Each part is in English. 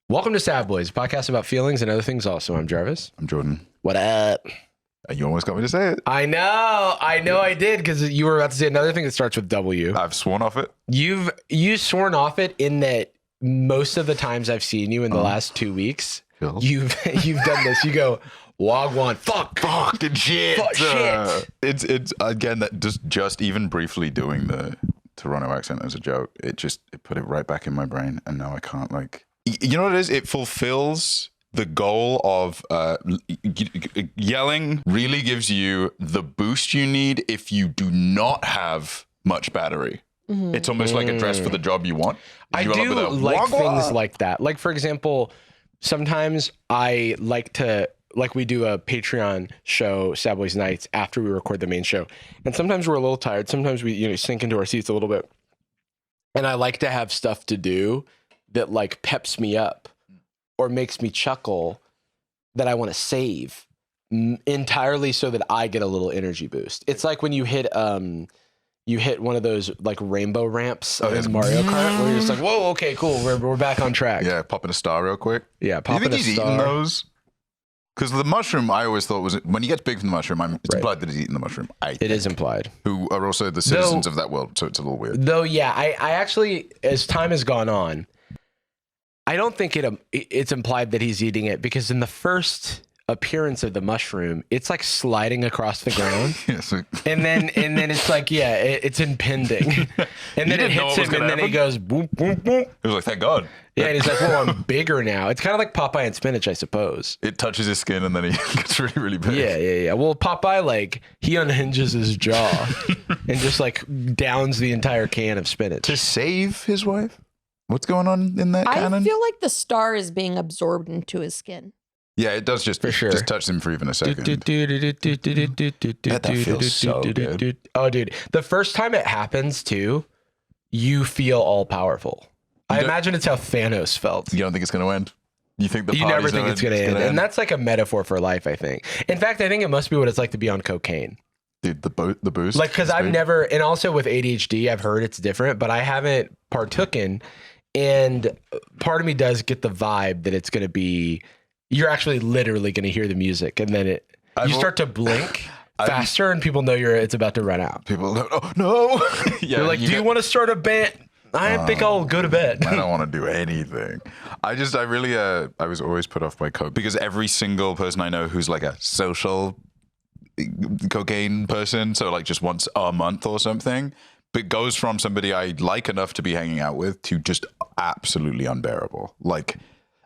Welcome to Sad Boyz, a podcast about feelings and other things also. I'm Jarvis. I'm Jordan. What up? You almost got me to say it. I know I did, because you were about to say another thing that starts with W. I've sworn off it. You've sworn off it in that most of the times I've seen you in the last 2 weeks, you've done this. You go, Wagwan, fucking shit. Shit. It's again that just even briefly doing the Toronto accent as a joke, it put it right back in my brain, and now I can't you know what it is? It fulfills the goal of yelling. Really gives you the boost you need if you do not have much battery. Mm-hmm. It's almost like a dress for the job you want. I do like things like that. Like, for example, sometimes I like to, we do a Patreon show, Sad Boyz Nightz, after we record the main show. And sometimes we're a little tired. Sometimes we, sink into our seats a little bit. And I like to have stuff to do that peps me up or makes me chuckle that I want to save entirely so that I get a little energy boost. It's like when you hit one of those rainbow ramps in Mario Kart where you're just like, whoa, okay, cool, we're back on track. Yeah, popping a star real quick. Yeah, popping a star. Do you think he's eating those? Because the mushroom, I always thought was, when he gets big from the mushroom, it's implied that he's eating the mushroom. It is implied. Who are also the citizens of that world, so it's a little weird. Though, yeah, I actually, as time has gone on, I don't think it's implied that he's eating it, because in the first appearance of the mushroom, it's sliding across the ground. and then it's it's impending. And then it hits him, and then he goes boom, boom, boom. He was like, thank God. Yeah, and he's like, well, I'm bigger now. It's kind of like Popeye and spins, I suppose. It touches his skin, and then he gets really, really big. Yeah. Well, Popeye, he unhinges his jaw and just downs the entire can of spinach. To save his wife? What's going on in that canon? I feel like the star is being absorbed into his skin. Yeah, it does just touch him for even a second. That feels so good. Oh, dude. The first time it happens, too, you feel all powerful. I imagine it's how Thanos felt. You don't think it's going to end? You think you never think it's going to end. And that's a metaphor for life, I think. In fact, I think it must be what it's like to be on cocaine. Dude, the boost. Because I've never, and also with ADHD, I've heard it's different, but I haven't partooken. And part of me does get the vibe that it's going to be, you're actually literally going to hear the music, and then you start to blink faster, and people know it's about to run out. People know, oh no. Yeah, they're like, do you want to start a band? I think I'll go to bed. I don't want to do anything. I was always put off by coke, because every single person I know who's a social cocaine person, so just once a month or something, but goes from somebody I like enough to be hanging out with to just absolutely unbearable.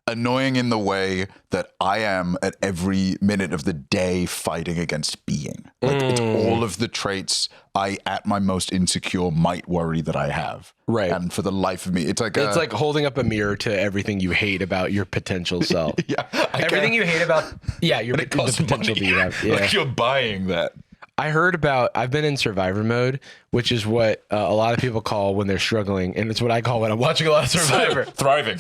Annoying in the way that I am at every minute of the day fighting against being. It's all of the traits I, at my most insecure, might worry that I have. Right. And for the life of me, it's like holding up a mirror to everything you hate about your potential self. Yeah. Everything you hate about, the potential that you have. Yeah. You're buying that. I've been in survivor mode, which is what a lot of people call when they're struggling. And it's what I call when I'm watching a lot of Survivor. Thriving.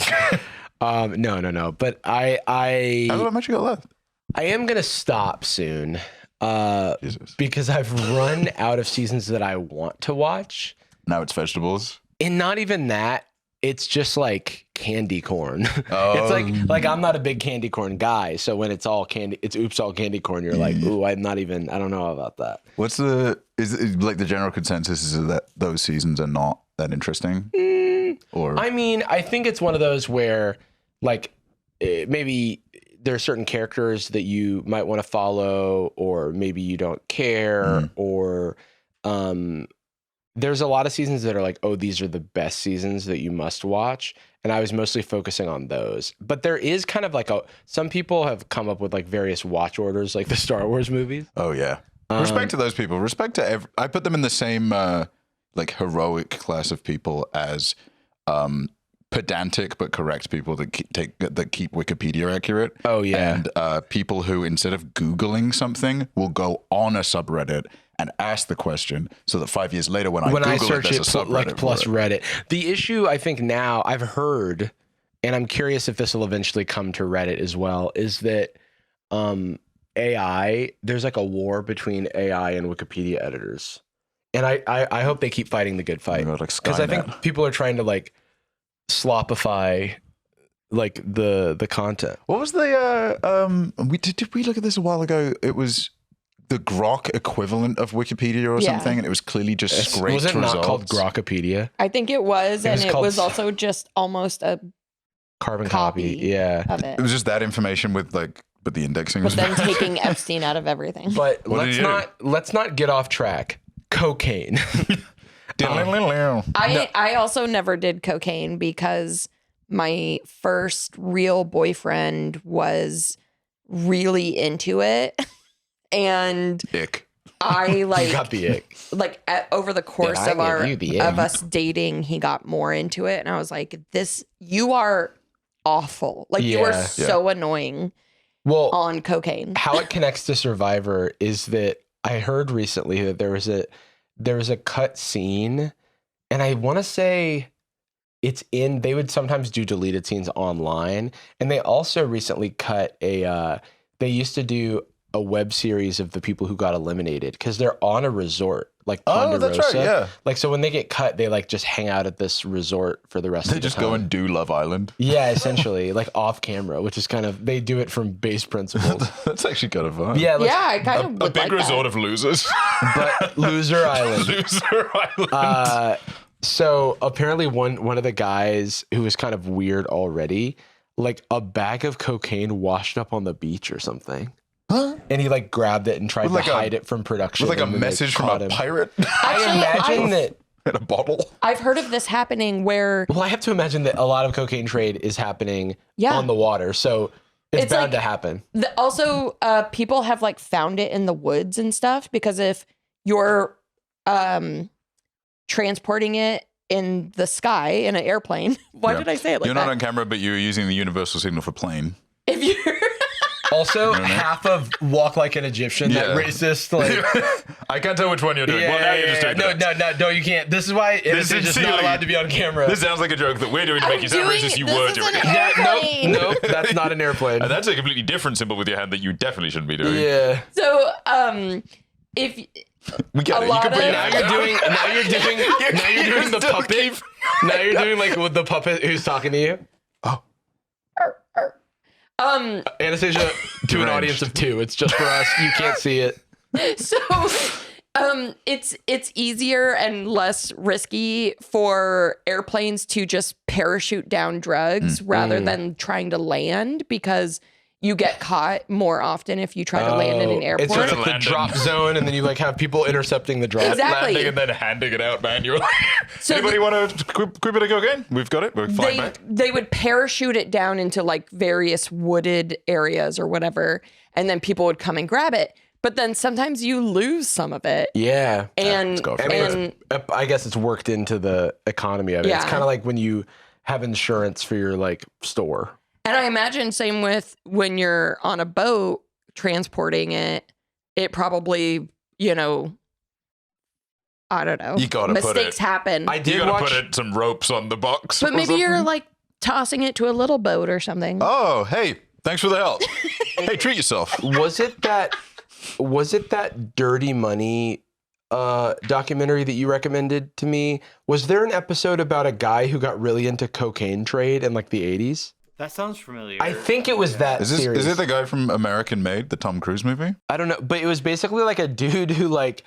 No. But how much you got left? I am going to stop soon because I've run out of seasons that I want to watch. Now it's vegetables. And not even that. It's just candy corn. It's like I'm not a big candy corn guy. So when it's all candy, it's oops, all candy corn. You're like, ooh, I don't know about that. What's the general consensus is that those seasons are not that interesting? Or I mean, I think it's one of those where maybe there are certain characters that you might want to follow, or maybe you don't care, or there's a lot of seasons that are oh, these are the best seasons that you must watch. And I was mostly focusing on those. But there is kind of some people have come up with various watch orders, like the Star Wars movies. Oh, yeah. Respect to those people. Respect to I put them in the same heroic class of people as pedantic but correct people that keep Wikipedia accurate. Oh, yeah. And people who, instead of Googling something, will go on a subreddit and ask the question, so that 5 years later when I search it, plus Reddit. The issue I think now I've heard, and I'm curious if this will eventually come to Reddit as well, is that AI, there's a war between AI and Wikipedia editors. And I hope they keep fighting the good fight. Because I think people are trying to slopify like the content. What was the did we look at this a while ago? It was the Grok equivalent of Wikipedia or something, and it was clearly just scraped Was it not results. called Grokpedia? I think it was, and it called was also just almost a Carbon copy. Yeah. of it. It was just that information with like, but the indexing was But then taking Epstein out of everything. But What did you let's not get off track. Cocaine. I also never did cocaine because my first real boyfriend was really into it. And Ick. I You got the ick. over the course I of give you the of ick? us dating, he got more into it. And I was like, you are awful. Like you are Yeah. so annoying Well, on cocaine. how it connects to Survivor is that I heard recently that there was a cut scene, and I want to say they would sometimes do deleted scenes online, and they also recently cut they used to do a web series of the people who got eliminated because they're on a resort like Ponderosa. Oh, that's right, yeah. Like, so when they get cut, they like just hang out at this resort for the rest of the They just time. go and do Love Island. Yeah, essentially, like off camera, which is kind of, they do it from base principles. That's actually kind of fun. Yeah, like, Yeah, I kind of A would big like resort that. of losers. but Loser Island. Loser Island. So apparently one of the guys who was kind of weird already, like a bag of cocaine washed up on the beach or something. Huh? And he like grabbed it and tried With like to a- hide it from production. With like a and then they message from caught a him. pirate I Actually, imagine that. in a bottle. I've heard of this happening where Well, I have to imagine that a lot of cocaine trade is happening Yeah. on the water, so it's It's bound like- to happen. also people have like found it in the woods and stuff because if you're transporting it in the sky in an airplane, why Yeah. did I say it like You're that? not on camera, but you were using the universal signal for plane. If you're Also, know what I mean? half of Walk Like an Egyptian, that Yeah. racist, like. I can't tell which one you're doing. Well, now you're just doing no, you can't. This is why This Anastasia is is not silly. allowed to be on camera. This sounds like a joke that we're doing to I'm make you sound doing- racist. You this were is doing an it. airplane. Nope, that's not an airplane. And that's a completely different symbol with your hand that you definitely shouldn't be doing. Yeah. so if We get A it. You lot can put of- your Now hand you're down. doing the still puppet. keep- Now you're doing like with the puppet who's talking to you. Anastasia to an Deranged. audience of 2. It's just for us. You can't see it. so it's easier and less risky for airplanes to just parachute down drugs rather than trying to land because you get caught more often if you try to land in an It's airport. just like the Landing. drop zone, and then you like have people intercepting the drop. Exactly. Landing and then handing it out manually. So Anybody want a quick bit of cocaine? We've got it. We're flying back. they would parachute it down into like various wooded areas or whatever, and then people would come and grab it. But then sometimes you lose some of it, Yeah. and go for I mean, and I guess it's worked into the economy of it. It's Yeah. kind of like when you have insurance for your like store. and I imagine same with when you're on a boat transporting it. It probably I don't know. You gotta put mistakes it- happen. I You did gotta watch. put it, some ropes on the box. but or maybe you're something. like tossing it to a little boat or something. Oh, hey, thanks for the help. Hey, treat yourself. Was it that Dirty Money documentary that you recommended to me? Was there an episode about a guy who got really into cocaine trade in like the 80s? That sounds familiar. I think it was that Is series. it the guy from American Made, the Tom Cruise movie? I don't know, but it was basically like a dude who like,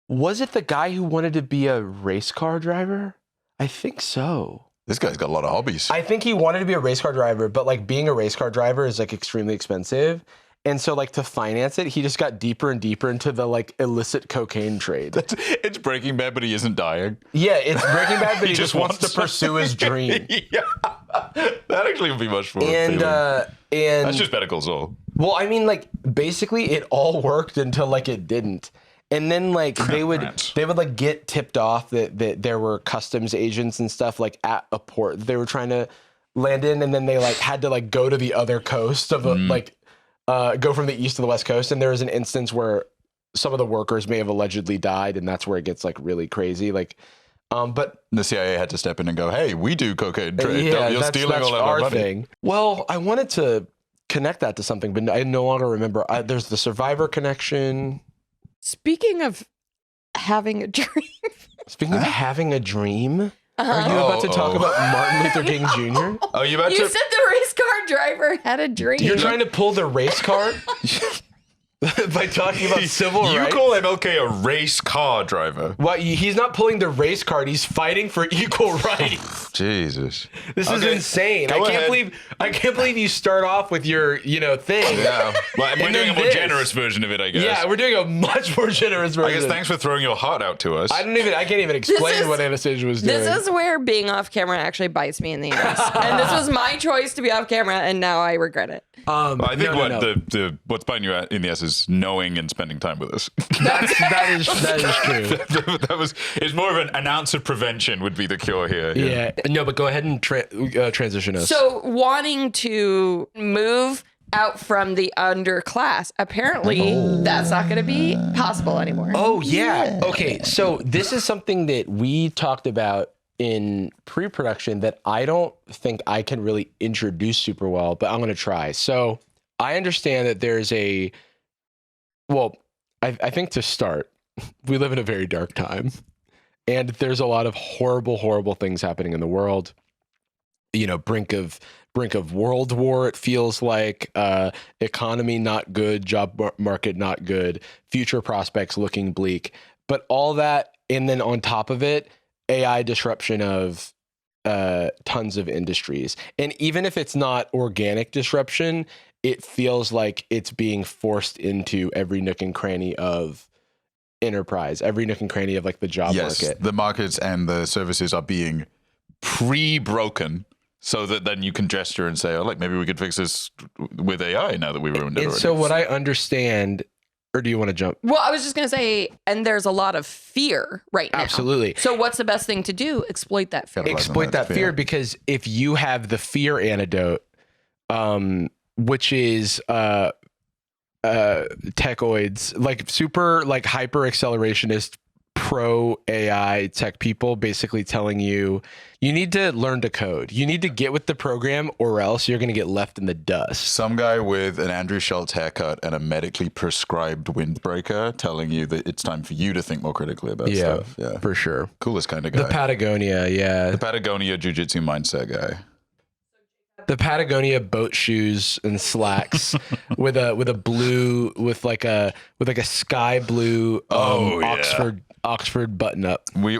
was it the guy who wanted to be a race car driver? I think so. This guy's got a lot of hobbies. I think he wanted to be a race car driver, but like being a race car driver is like extremely expensive. And so like to finance it, he just got deeper and deeper into the like illicit cocaine trade. It's Breaking Bad, but he isn't dying. Yeah, it's Breaking Bad, but he, He just just wants to wants pursue his dream. Yeah, that actually would be much more. And appealing. and That's just Better Call Saul. well, I mean, like basically it all worked until like it didn't. And then like they would Rats. like get tipped off that there were customs agents and stuff like at a port they were trying to land in, and then they like had to like go to the other coast of like go from the east to the west coast. And there was an instance where some of the workers may have allegedly died, and that's where it gets like really crazy. Like, but The CIA had to step in and go, "Hey, we do cocaine trade. yeah, You're stealing that's all of our our money." thing. Well, I wanted to connect that to something, but I no longer remember. There's the Survivor connection. Speaking of having a dream, Speaking of having a dream, Are you about to talk about Martin Luther King Jr.? Oh, you about You to? said the race car driver had a dream. You're trying to pull the race card by talking about civil You rights? call MLK a race car driver? What? He's not pulling the race card. He's fighting for equal rights. Jesus. This is Okay, insane. go ahead. I can't believe you start off with your, thing. Yeah. Well, we're And doing then a more this. generous version of it, I guess. Yeah, we're doing a much more generous version. I guess thanks for throwing your heart out to us. I can't even explain is- what Anastasia was doing. This is where being off camera actually bites me in the ass. And this was my choice to be off camera, and now I regret it. I think no. the what's biting you in the ass is knowing and spending time with us. that is true. It's more of an ounce of prevention would be the cure here. Yeah. No, but go ahead and transition us. So wanting to move out from the underclass, apparently that's not going to be possible anymore. Oh, yeah. Okay. So this is something that we talked about in pre-production that I don't think I can really introduce super well, but I'm going to try. So I understand that there's I think to start, we live in a very dark time and there's a lot of horrible, horrible things happening in the world. Brink of world war, it feels like, economy not good, job market not good, future prospects looking bleak, but all that. And then on top of it, AI disruption of tons of industries. And even if it's not organic disruption, it feels like it's being forced into every nook and cranny of enterprise, every nook and cranny of like the job market. The markets and the services are being pre-broken so that then you can gesture and say, oh, like maybe we could fix this with AI now that we ruined it And already. so what I understand, or do you want to jump? Well, I was just going to say, and there's a lot of fear right now. Absolutely. So what's the best thing to do? Exploit that fear. Exploit that fear, because if you have the fear antidote, which is techoids, like super like hyper accelerationist pro AI tech people basically telling you need to learn to code. You need to get with the program or else you're going to get left in the dust. Some guy with an Andrew Schultz haircut and a medically prescribed windbreaker telling you that it's time for you to think more critically about stuff. Yeah, for sure. Coolest kind of guy. The Patagonia, yeah. The Patagonia jiu-jitsu mindset guy. The Patagonia boat shoes and slacks with a blue with like a sky blue Oxford button up. We're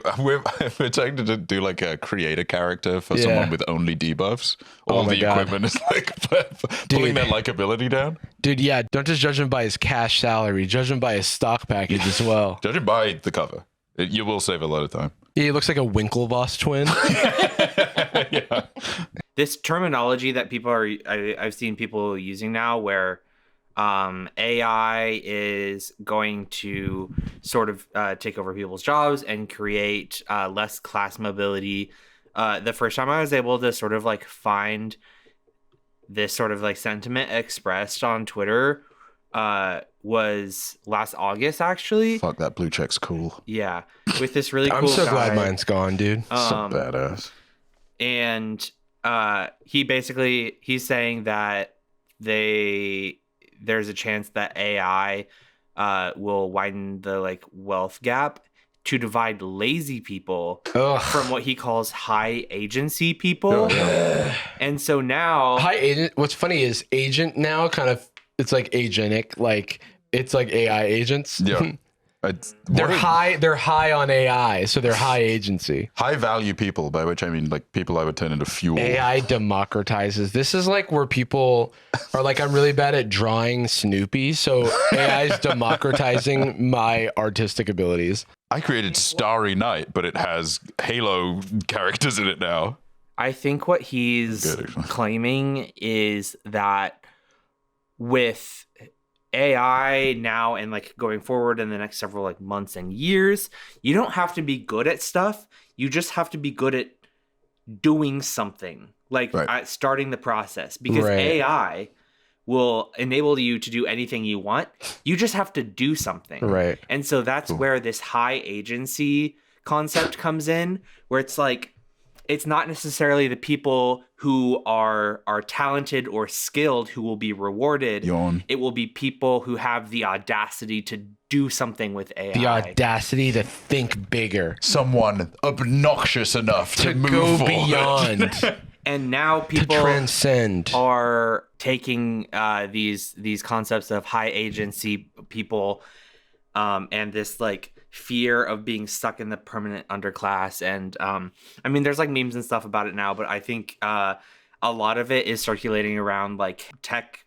trying to do like a creator character for someone with only debuffs. All the equipment is like pulling their likability down. Dude, yeah, don't just judge him by his cash salary, judge him by his stock package as well. Judge him by the cover. You will save a lot of time. Yeah, he looks like a Winklevoss twin. Yeah. This terminology that I've seen people using now, where AI is going to sort of take over people's jobs and create less class mobility. The first time I was able to sort of like find this sort of like sentiment expressed on Twitter was last August, actually. Fuck, that blue check's cool. Yeah, with this really cool I'm so guy. glad mine's gone, dude. So badass. And he's saying that there's a chance that AI will widen the like wealth gap to divide lazy people from what he calls high agency people. And so now High agent. What's funny is agent now kind of, it's like agenic, like it's like AI agents. Yeah. They're high on AI, so they're high agency. High value people, by which I mean like people I would turn into fuel. AI democratizes. This is like where people are like, I'm really bad at drawing Snoopy, so AI is democratizing my artistic abilities. I created Starry Night, but it has Halo characters in it now. I think what he's claiming is that with AI now and like going forward in the next several like months and years, you don't have to be good at stuff. You just have to be good at doing something, like at starting the process, because AI will enable you to do anything you want. You just have to do something. Right. And so that's where this high agency concept comes in, where it's like, it's not necessarily the people who are talented or skilled who will be rewarded. Yawn. It will be people who have the audacity to do something with AI. The audacity to think bigger. Someone obnoxious enough to move go forward. beyond. And now people transcend. are taking these concepts of high agency people and this like fear of being stuck in the permanent underclass. And I mean, there's like memes and stuff about it now, but I think a lot of it is circulating around like tech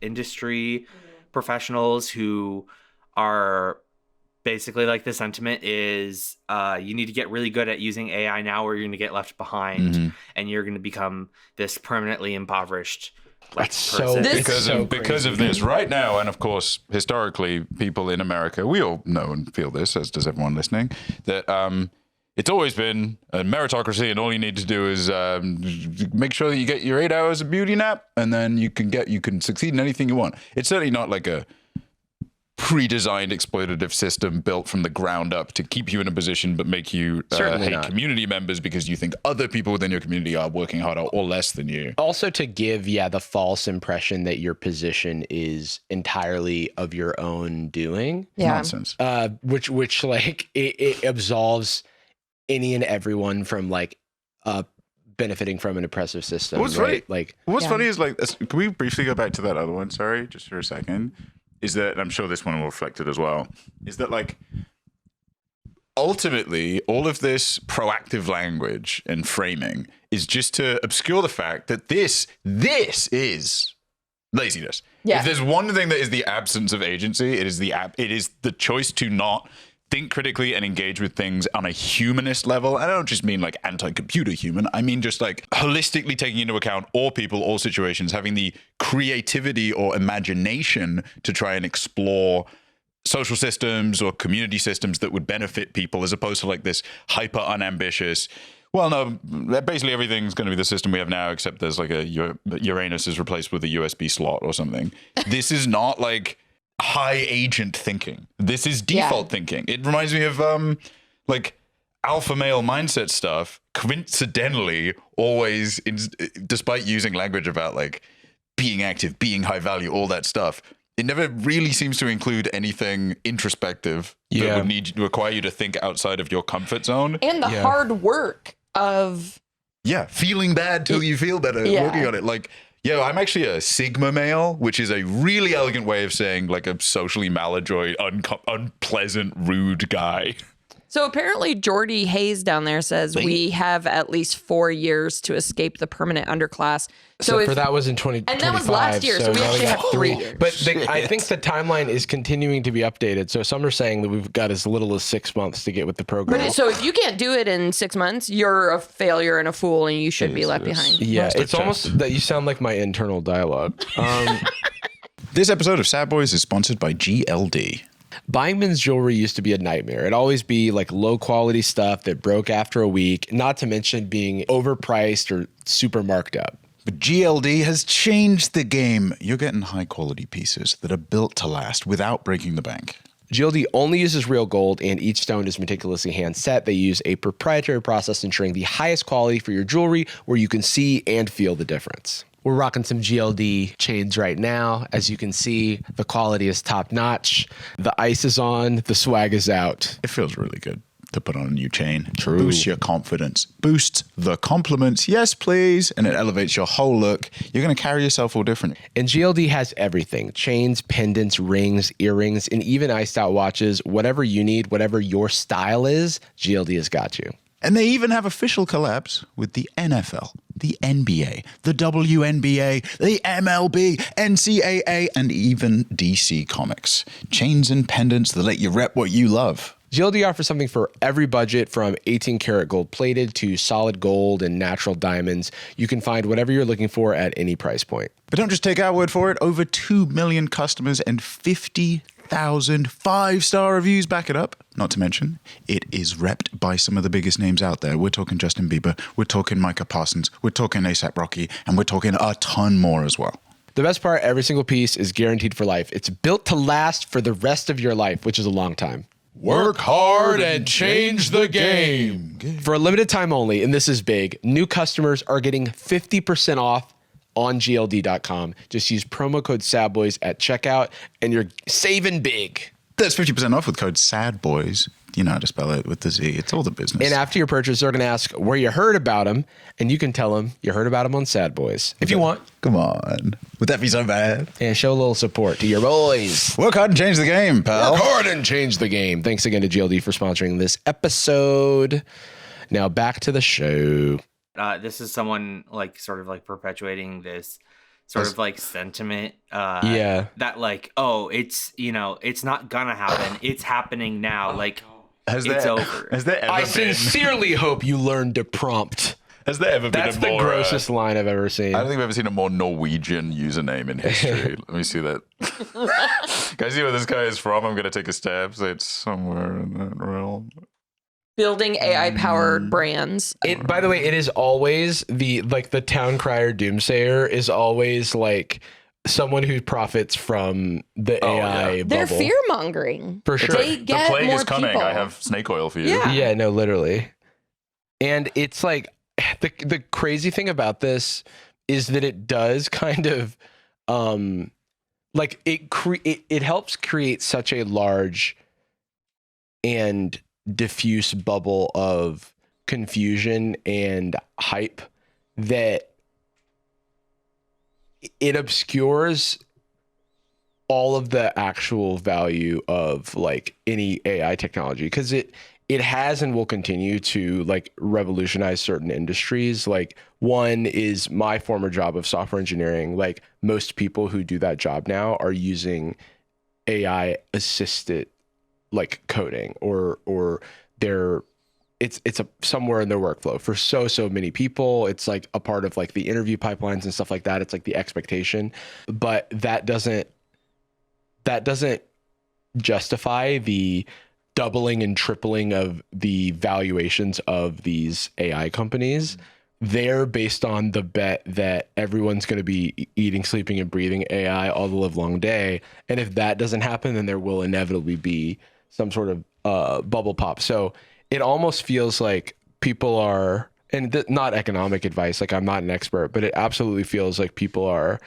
industry professionals who are basically like the sentiment is you need to get really good at using AI now or you're going to get left behind and you're going to become this permanently impoverished That's person. Because of this right now, and of course, historically, people in America, we all know and feel this, as does everyone listening, that it's always been a meritocracy, and all you need to do is make sure that you get your 8 hours of beauty nap, and then you can succeed in anything you want. It's certainly not like a pre-designed exploitative system built from the ground up to keep you in a position but make you hate community members because you think other people within your community are working harder or less than you. Also to give, the false impression that your position is entirely of your own doing. Yeah. Nonsense. Which like it absolves any and everyone from like benefiting from an oppressive system. What's right? funny? Like What's funny is like, can we briefly go back to that other one? Sorry, just for a second. Is that, and I'm sure this one will reflect it as well, is that like ultimately all of this proactive language and framing is just to obscure the fact that this is laziness. Yeah. If there's one thing that is the absence of agency, it is the choice to not think critically and engage with things on a humanist level. I don't just mean like anti-computer human. I mean just like holistically taking into account all people, all situations, having the creativity or imagination to try and explore social systems or community systems that would benefit people, as opposed to like this hyper unambitious, well, no, basically everything's going to be the system we have now, except there's like a Uranus is replaced with a USB slot or something. This is not like high agent thinking. This is default thinking. It reminds me of like alpha male mindset stuff. Coincidentally, always, despite using language about like being active, being high value, all that stuff, it never really seems to include anything introspective that would require you to think outside of your comfort zone. And the hard work of feeling bad till you feel better, working on it. Like, I'm actually a Sigma male, which is a really elegant way of saying like a socially maladroit, unpleasant, rude guy. So apparently Jordy Hayes down there says we have at least 4 years to escape the permanent underclass. So that was in 2025. And that was last year, so we actually have 3 years. But I think the timeline is continuing to be updated. So some are saying that we've got as little as 6 months to get with the program. But so if you can't do it in 6 months, you're a failure and a fool, and you should be left behind. Yeah, it's almost that you sound like my internal dialogue. This episode of Sad Boyz is sponsored by GLD. Buying men's jewelry used to be a nightmare. It'd always be like low quality stuff that broke after a week, not to mention being overpriced or super marked up. But GLD has changed the game. You're getting high quality pieces that are built to last without breaking the bank. GLD only uses real gold, and each stone is meticulously hand set. They use a proprietary process ensuring the highest quality for your jewelry, where you can see and feel the difference. We're rocking some GLD chains right now. As you can see, the quality is top notch. The ice is on, the swag is out. It feels really good to put on a new chain. True. Boosts your confidence, boosts the compliments, yes please, and it elevates your whole look. You're going to carry yourself all different. And GLD has everything: chains, pendants, rings, earrings, and even iced out watches. Whatever you need, whatever your style is, GLD has got you. And they even have official collabs with the NFL, the NBA, the WNBA, the MLB, NCAA, and even DC Comics. Chains and pendants that let you rep what you love. GLD offers something for every budget, from 18 karat gold plated to solid gold and natural diamonds. You can find whatever you're looking for at any price point. But don't just take our word for it. Over 2 million customers and 50,000 5-star reviews back it up. Not to mention, it is repped by some of the biggest names out there. We're talking Justin Bieber, we're talking Micah Parsons, we're talking A$AP Rocky, and we're talking a ton more as well. The best part, every single piece is guaranteed for life. It's built to last for the rest of your life, which is a long time. Work hard and change the game. For a limited time only, and this is big, new customers are getting 50% off on GLD.com. Just use promo code SADBOYZ at checkout, and you're saving big. That's 50% off with code SADBOYZ. You know how to spell it with the Z. It's all the business. And after your purchase, they're going to ask where you heard about them, and you can tell them you heard about them on Sad Boyz if you want. Come on. Would that be so bad? And show a little support to your boys. Work hard and change the game, pal. Work hard and change the game. Thanks again to GLD for sponsoring this episode. Now back to the show. This is someone like sort of like perpetuating this sort of like sentiment that like, oh, it's, you know, it's not gonna happen, it's happening now. Like, it's over. Has there ever I been, sincerely hope you learned to prompt. has there ever been That's a the more grossest line I've ever seen. I don't think I've ever seen a more Norwegian username in history. Let me see that. Guys, see where this guy is from? I'm gonna take a stab. Say it's somewhere in that realm. Building AI powered brands. By the way, it is always the town crier doomsayer is always like someone who profits from the AI bubble. They're fear mongering. For sure. They The get plague more is coming. people. I have snake oil for you. Yeah. Yeah, no, literally. And it's like the crazy thing about this is that it does kind of like it helps create such a large and diffuse bubble of confusion and hype that it obscures all of the actual value of like any AI technology, because it has and will continue to like revolutionize certain industries. Like, one is my former job of software engineering. Like, most people who do that job now are using AI assisted like coding or it's somewhere in their workflow for so many people. It's like a part of like the interview pipelines and stuff like that. It's like the expectation, but that doesn't justify the doubling and tripling of the valuations of these AI companies. They're based on the bet that everyone's going to be eating, sleeping, and breathing AI all the live long day. And if that doesn't happen, then there will inevitably be some sort of bubble pop. So it almost feels like people are, and not economic advice, like I'm not an expert, but it absolutely feels like people are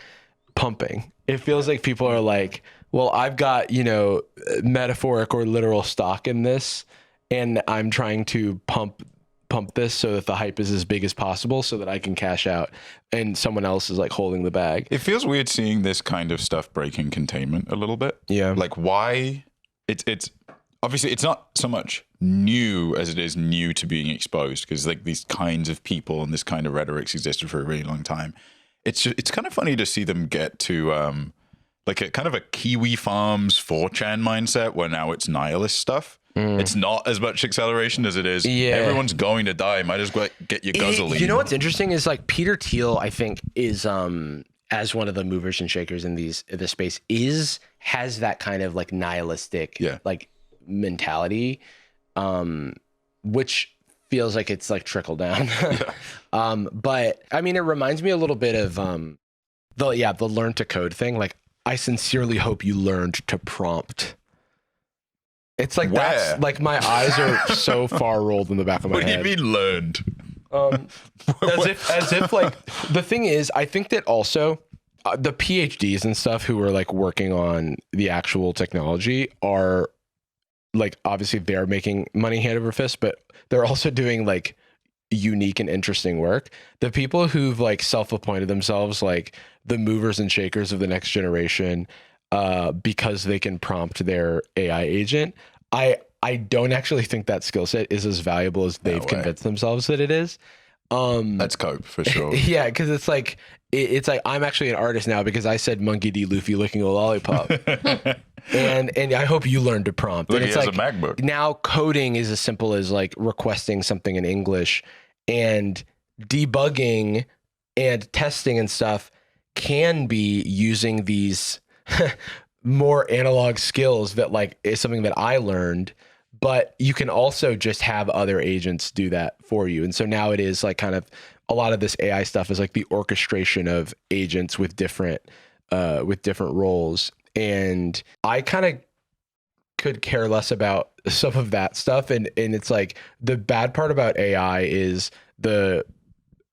pumping. It feels like people are like, well, I've got, you know, metaphoric or literal stock in this, and I'm trying to pump this so that the hype is as big as possible so that I can cash out, and someone else is like holding the bag. It feels weird seeing this kind of stuff breaking containment a little bit. Yeah. Like, why? It's obviously it's not so much new as it is new to being exposed, because like these kinds of people and this kind of rhetoric's existed for a really long time. It's kind of funny to see them get to like a kind of a Kiwi Farms 4chan mindset where now it's nihilist stuff. It's not as much acceleration as it is. Yeah. Everyone's going to die. Might as well get your guzzling. You know what's interesting is like Peter Thiel, I think, is as one of the movers and shakers in this space has that kind of like nihilistic like mentality, which feels like it's like trickle down. But I mean, it reminds me a little bit of the learn to code thing. Like, I sincerely hope you learned to prompt. It's like that's like my eyes are so far rolled in the back of my head. What do you mean learned? As if like the thing is, I think that also the PhDs and stuff who are like working on the actual technology are like, obviously they're making money hand over fist, but they're also doing like unique and interesting work. The people who've like self-appointed themselves like the movers and shakers of the next generation, because they can prompt their AI agent, I don't actually think that skill set is as valuable as they've convinced themselves that it is. That's cope for sure. Yeah, because it's like I'm actually an artist now because I said Monkey D. Luffy licking a lollipop, and I hope you learned to prompt. Look, and it's he has like a MacBook. Now coding is as simple as like requesting something in English, and debugging and testing and stuff can be using these more analog skills that like is something that I learned, but you can also just have other agents do that for you. And so now it is like kind of a lot of this AI stuff is like the orchestration of agents with different roles. And I kind of could care less about some of that stuff. And it's like the bad part about AI is the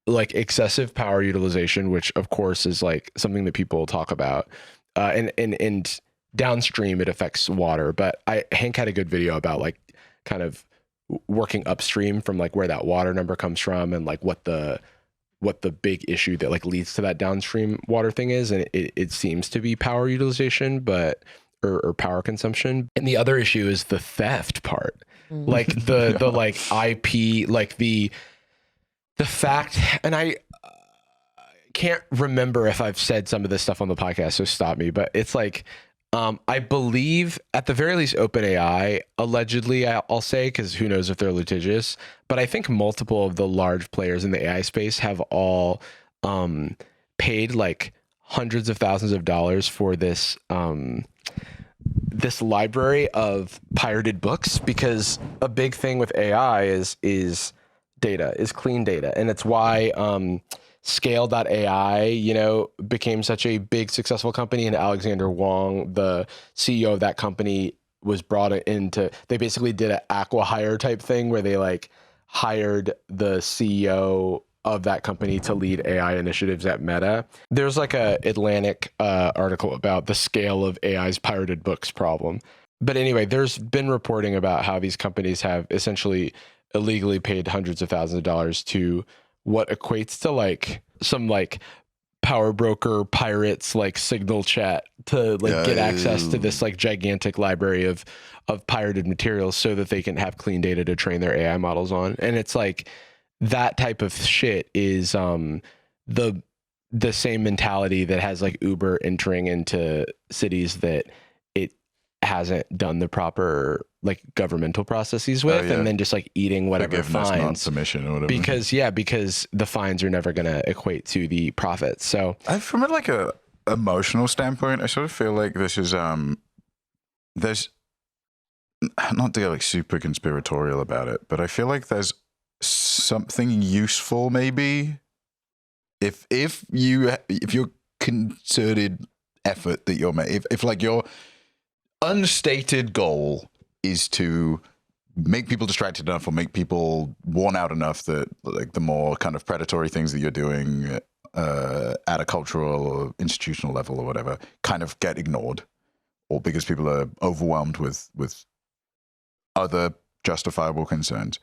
like excessive power utilization, which of course is like something that people talk about. And downstream it affects water. But Hank had a good video about like kind of working upstream from like where that water number comes from and like what the big issue that like leads to that downstream water thing is. And it seems to be power utilization, but or power consumption. And the other issue is the theft part. Like the like IP, like the fact, and I can't remember if I've said some of this stuff on the podcast, so stop me, but it's like I believe at the very least OpenAI, allegedly, I'll say, because who knows if they're litigious, but I think multiple of the large players in the AI space have all paid like hundreds of thousands of dollars for this this library of pirated books, because a big thing with AI is data, is clean data. And it's why Scale.ai, you know, became such a big successful company, and Alexander Wong, the CEO of that company, was brought into, they basically did an acqui-hire type thing where they like hired the CEO of that company to lead AI initiatives at Meta. There's like a Atlantic article about the scale of AI's pirated books problem. But anyway, there's been reporting about how these companies have essentially illegally paid hundreds of thousands of dollars to what equates to like some like power broker pirates like Signal chat to like get access to this like gigantic library of pirated materials so that they can have clean data to train their AI models on. And it's like that type of shit is the same mentality that has like Uber entering into cities that it hasn't done the proper like governmental processes with, and then just like eating whatever fines, submission or whatever. Because the fines are never going to equate to the profits. So from like a emotional standpoint, I sort of feel like this is there's, not to get like super conspiratorial about it, but I feel like there's something useful maybe if your concerted effort that you're making, if like your unstated goal is to make people distracted enough or make people worn out enough that like the more kind of predatory things that you're doing at a cultural or institutional level or whatever kind of get ignored, or because people are overwhelmed with other justifiable concerns.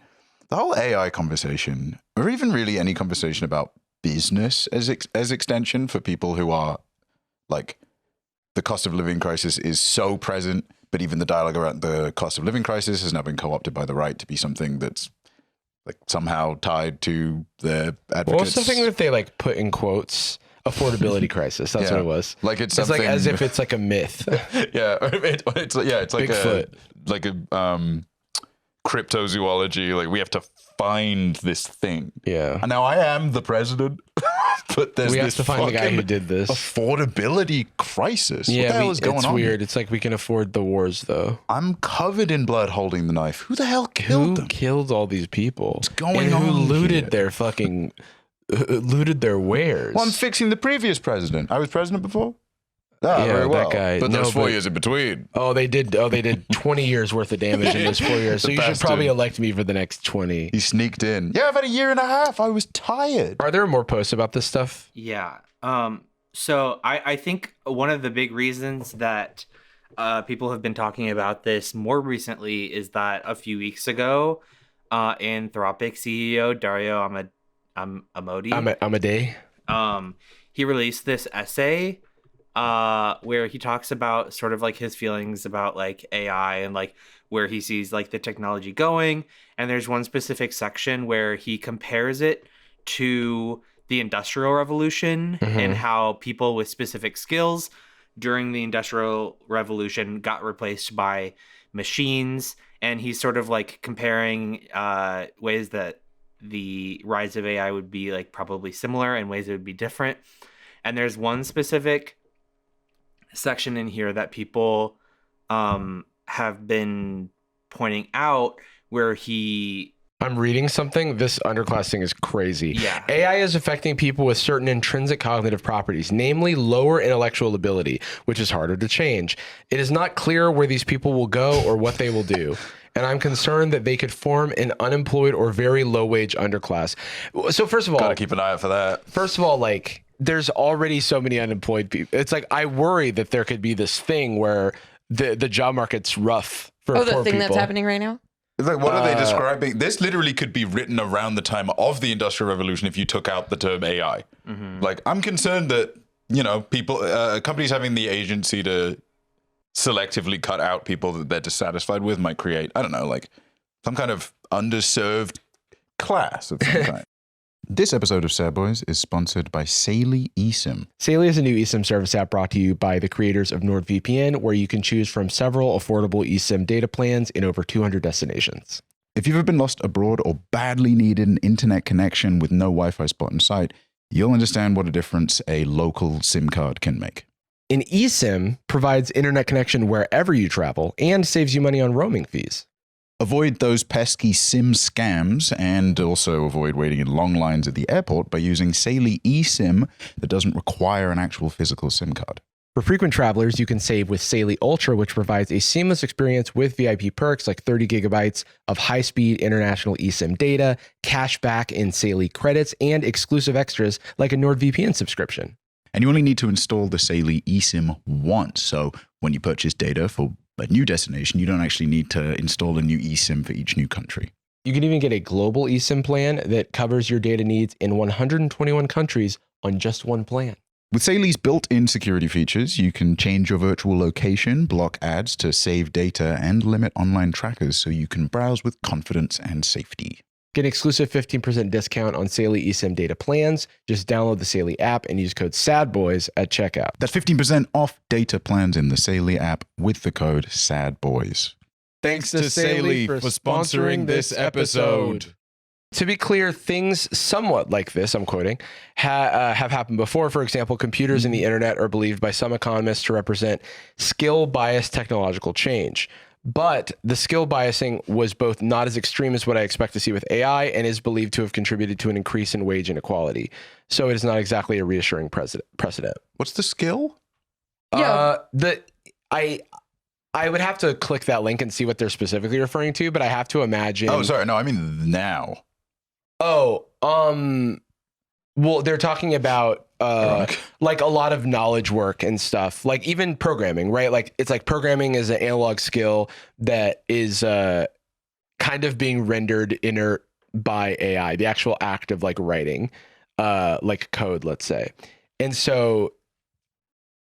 The whole AI conversation, or even really any conversation about business as extension for people who are like, the cost of living crisis is so present, but even the dialogue around the cost of living crisis has now been co-opted by the right to be something that's like somehow tied to their advocates. Well, what's the thing that they like put in quotes? Affordability crisis. That's what it was. Like it's something, like as if it's like a myth. It's like Bigfoot. a cryptozoology. Like we have to find this thing. Yeah. And now I am the president, but we have to find the guy who did this affordability crisis. Yeah, what the hell is going on? It's weird. It's like we can afford the wars though. I'm covered in blood holding the knife. Who the hell killed them? Who killed all these people? What's going on? Who looted here? their fucking looted their wares? Well, I'm fixing the previous president. I was president before. Ah, yeah, very well. that guy. But there's 4 years in between. Oh, they did 20 years worth of damage in those 4 years. So you should probably elect me for the next 20. He sneaked in. Yeah, I've had a year and a half. I was tired. Are there more posts about this stuff? Yeah. So I think one of the big reasons that people have been talking about this more recently is that a few weeks ago, Anthropic CEO Dario Amodei. He released this essay where he talks about sort of like his feelings about like AI and like where he sees like the technology going. And there's one specific section where he compares it to the Industrial Revolution and how people with specific skills during the Industrial Revolution got replaced by machines. And he's sort of like comparing ways that the rise of AI would be like probably similar and ways it would be different. And there's one specific section in here that people have been pointing out where he I'm reading something. This underclass thing is crazy. Yeah. AI is affecting people with certain intrinsic cognitive properties, namely lower intellectual ability, which is harder to change. It is not clear where these people will go or what they will do. And I'm concerned that they could form an unemployed or very low wage underclass. So first of all, Gotta keep an eye out for that. First of all, like there's already so many unemployed people. It's like, I worry that there could be this thing where the job market's rough for poor people. The thing that's happening right now? It's like, what are they describing? This literally could be written around the time of the Industrial Revolution if you took out the term AI. Like, I'm concerned that, you know, people, companies having the agency to selectively cut out people that they're dissatisfied with might create, I don't know, like some kind of underserved class of some kind. This episode of Sad Boyz is sponsored by Saily eSIM. Saily is a new eSIM service app brought to you by the creators of NordVPN, where you can choose from several affordable eSIM data plans in over 200 destinations. If you've ever been lost abroad or badly needed an internet connection with no Wi-Fi spot in sight, you'll understand what a difference a local SIM card can make. An eSIM provides internet connection wherever you travel and saves you money on roaming fees. Avoid those pesky SIM scams and also avoid waiting in long lines at the airport by using Saily eSIM that doesn't require an actual physical SIM card. For frequent travelers, you can save with Saily Ultra, which provides a seamless experience with VIP perks like 30 gigabytes of high-speed international eSIM data, cash back in Saily credits, and exclusive extras like a NordVPN subscription. And you only need to install the Saily eSIM once, so when you purchase data for a new destination, you don't actually need to install a new eSIM for each new country. You can even get a global eSIM plan that covers your data needs in 121 countries on just one plan. With Saily's built-in security features, you can change your virtual location, block ads to save data, and limit online trackers so you can browse with confidence and safety. Get an exclusive 15% discount on Saily eSIM data plans. Just download the Saily app and use code SADBOYZ at checkout. That's 15% off data plans in the Saily app with the code SADBOYZ. Thanks to Saily for sponsoring this episode. To be clear, things somewhat like this, I'm quoting, have happened before. For example, computers and the internet are believed by some economists to represent skill-biased technological change. But the skill biasing was both not as extreme as what I expect to see with AI and is believed to have contributed to an increase in wage inequality. So it is not exactly a reassuring precedent. What's the skill? Yeah. I would have to click that link and see what they're specifically referring to, but I have to imagine. Oh, sorry. No, I mean now. Oh, well, they're talking about like a lot of knowledge work and stuff, like even programming, right? Like it's like programming is an analog skill that is kind of being rendered inert by AI, the actual act of like writing like code, let's say. And so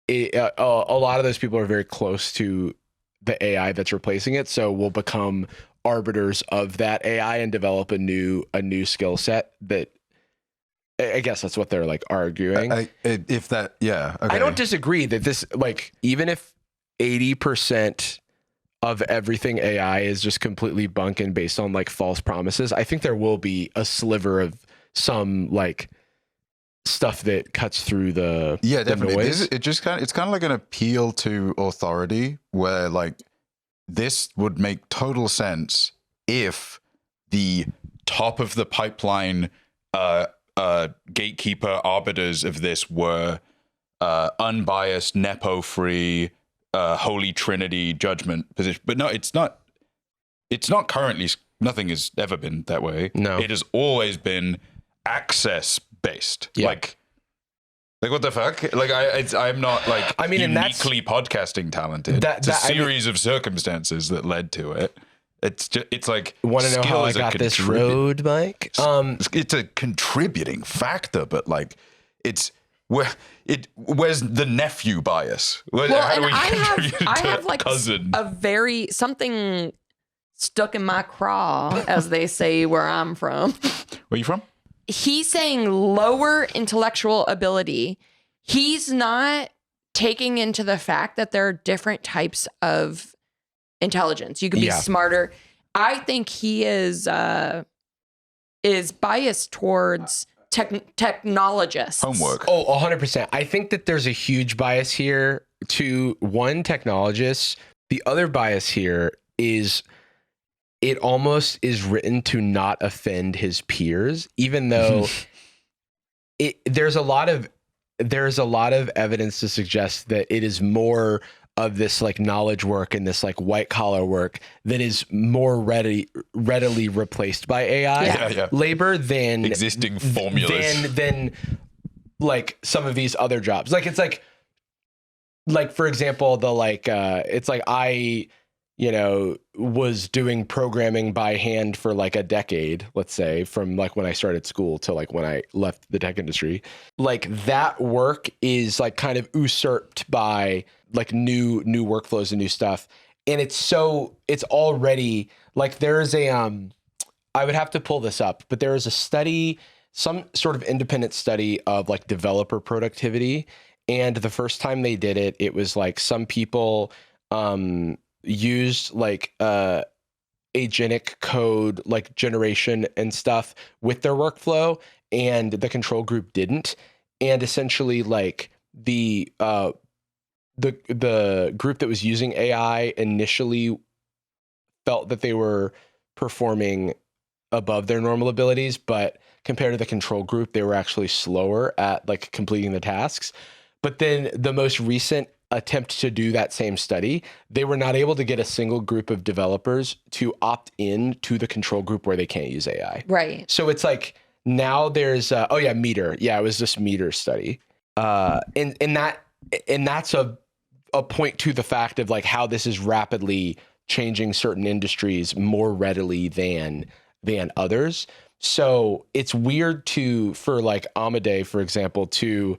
a lot of those people are very close to the AI that's replacing it. So we'll become arbiters of that AI and develop a new skill set that I guess that's what they're like arguing. Okay. I don't disagree that this, like, even if 80% of everything AI is just completely bunk and based on like false promises, I think there will be a sliver of some like stuff that cuts through the definitely. noise. It's kind of like an appeal to authority where like this would make total sense if the top of the pipeline gatekeeper arbiters of this were unbiased, nepo-free, holy trinity judgment position. But no, it's not currently. Nothing has ever been that way. No, it has always been access based. Yeah. Like what the fuck? Like I'm not like uniquely podcasting talented. It's a series of circumstances that led to it. It's like, want to know how I got this road, Mike? It's a contributing factor, but like where's the nephew bias? I have like cousin? something stuck in my craw, as they say where I'm from. Where you from? He's saying lower intellectual ability. He's not taking into the fact that there are different types of intelligence. You can be smarter. I think he is biased towards technologists. Homework. Oh, 100%. I think that there's a huge bias here to one, technologists. The other bias here is it almost is written to not offend his peers, even though there's a lot of evidence to suggest that it is more of this like knowledge work and this like white collar work that is more readily replaced by AI labor than existing formulas than like some of these other jobs. Like it's like for example, the like it's like I was doing programming by hand for like a decade, let's say, from like when I started school to like when I left the tech industry. Like that work is like kind of usurped by like new workflows and new stuff. And it's already like there's a I would have to pull this up, but there is a study, some sort of independent study of like developer productivity. And the first time they did it, it was like some people used like agentic code like generation and stuff with their workflow, and the control group didn't. And essentially like the group that was using AI initially felt that they were performing above their normal abilities, but compared to the control group, they were actually slower at like completing the tasks. But then the most recent attempt to do that same study, they were not able to get a single group of developers to opt in to the control group where they can't use AI. Right. So it's like now there's Meter. Yeah, it was this Meter study. And that's a point to the fact of like how this is rapidly changing certain industries more readily than others. So it's weird for like Amade, for example, to